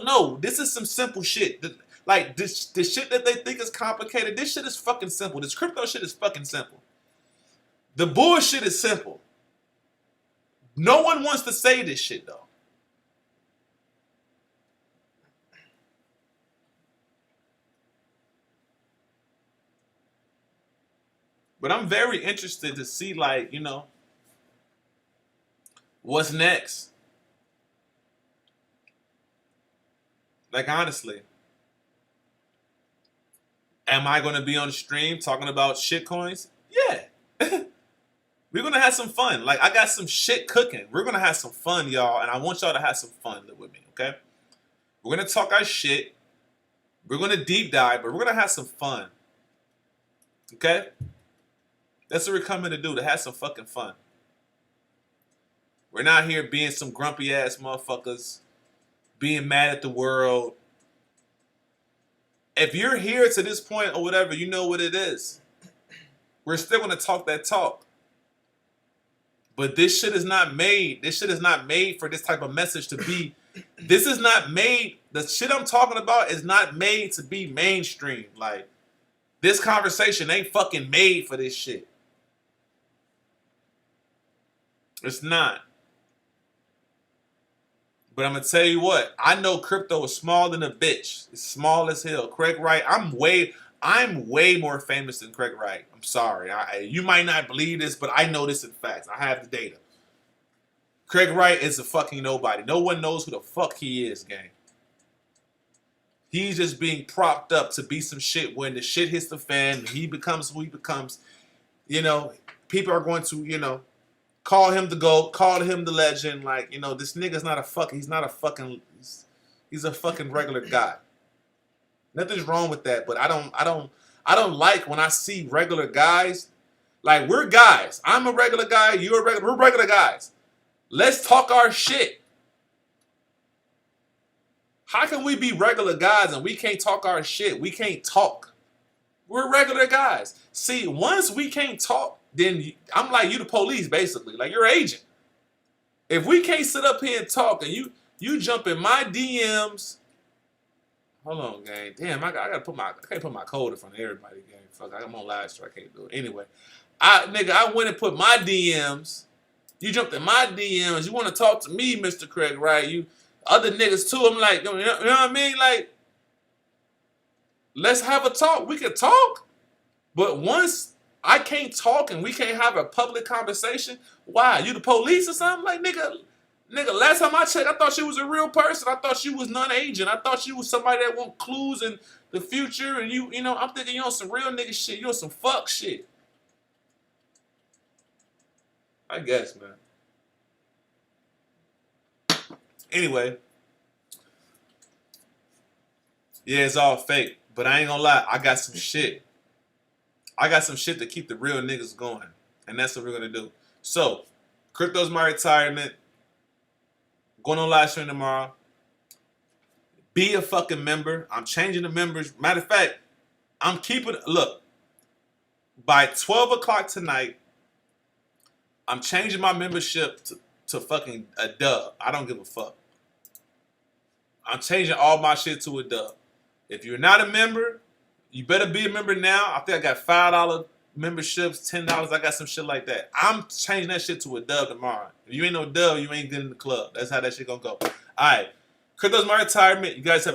know. This is some simple shit. Like, this shit that they think is complicated, this shit is fucking simple. This crypto shit is fucking simple. The bullshit is simple. No one wants to say this shit, though. But I'm very interested to see, like, you know, what's next. Like, honestly. Am I going to be on the stream talking about shit coins? Yeah. We're going to have some fun. Like, I got some shit cooking. We're going to have some fun, y'all. And I want y'all to have some fun with me, okay? We're going to talk our shit. We're going to deep dive, but we're going to have some fun. Okay? That's what we're coming to do, to have some fucking fun. We're not here being some grumpy ass motherfuckers, being mad at the world, if you're here to this point or whatever, you know what it is. We're still gonna talk that talk. But this shit is not made. This shit is not made for this type of message to be. This is not made. The shit I'm talking about is not made to be mainstream. Like, this conversation ain't fucking made for this shit. It's not. But I'm gonna tell you what. I know crypto is small than a bitch. It's small as hell. Craig Wright. I'm way more famous than Craig Wright. I'm sorry. You might not believe this, but I know this in facts. I have the data. Craig Wright is a fucking nobody. No one knows who the fuck he is, gang. He's just being propped up to be some shit when the shit hits the fan and he becomes who he becomes. You know, people are going to, you know, call him the GOAT, call him the legend. Like, you know, this nigga's not a fucking, he's a fucking regular guy. Nothing's wrong with that, but I don't like when I see regular guys. Like, we're guys. I'm a regular guy, we're regular guys. Let's talk our shit. How can we be regular guys and we can't talk our shit? We can't talk. We're regular guys. See, once we can't talk, then I'm like, you the police, basically. Like, you're an agent. If we can't sit up here and talk and you jump in my DMs. Hold on, gang. Damn, I can't put my code in front of everybody, gang. Fuck, I'm on live, so I can't do it. Anyway, I went and put my DMs. You jumped in my DMs. You want to talk to me, Mr. Craig Wright? You other niggas too. I'm like, you know what I mean? Like, let's have a talk. We can talk, but once I can't talk and we can't have a public conversation, why? You the police or something? Like, nigga. Last time I checked, I thought she was a real person. I thought she was non-agent. I thought she was somebody that want clues in the future. And you know, I'm thinking you on some real nigga shit. You on some fuck shit. I guess, man. Anyway. Yeah, it's all fake. But I ain't gonna lie. I got some shit. I got some shit to keep the real niggas going. And that's what we're gonna do. So, crypto's my retirement. Going on live stream tomorrow. Be a fucking member. I'm changing the members. Matter of fact, I'm keeping, look, by 12 o'clock tonight, I'm changing my membership to fucking a dub. I don't give a fuck. I'm changing all my shit to a dub. If you're not a member, you better be a member now. I think I got $5 memberships, $10. I got some shit like that. I'm changing that shit to a dub tomorrow. If you ain't no dub, you ain't getting in the club. That's how that shit gonna go. All right. Crypto's my retirement. You guys have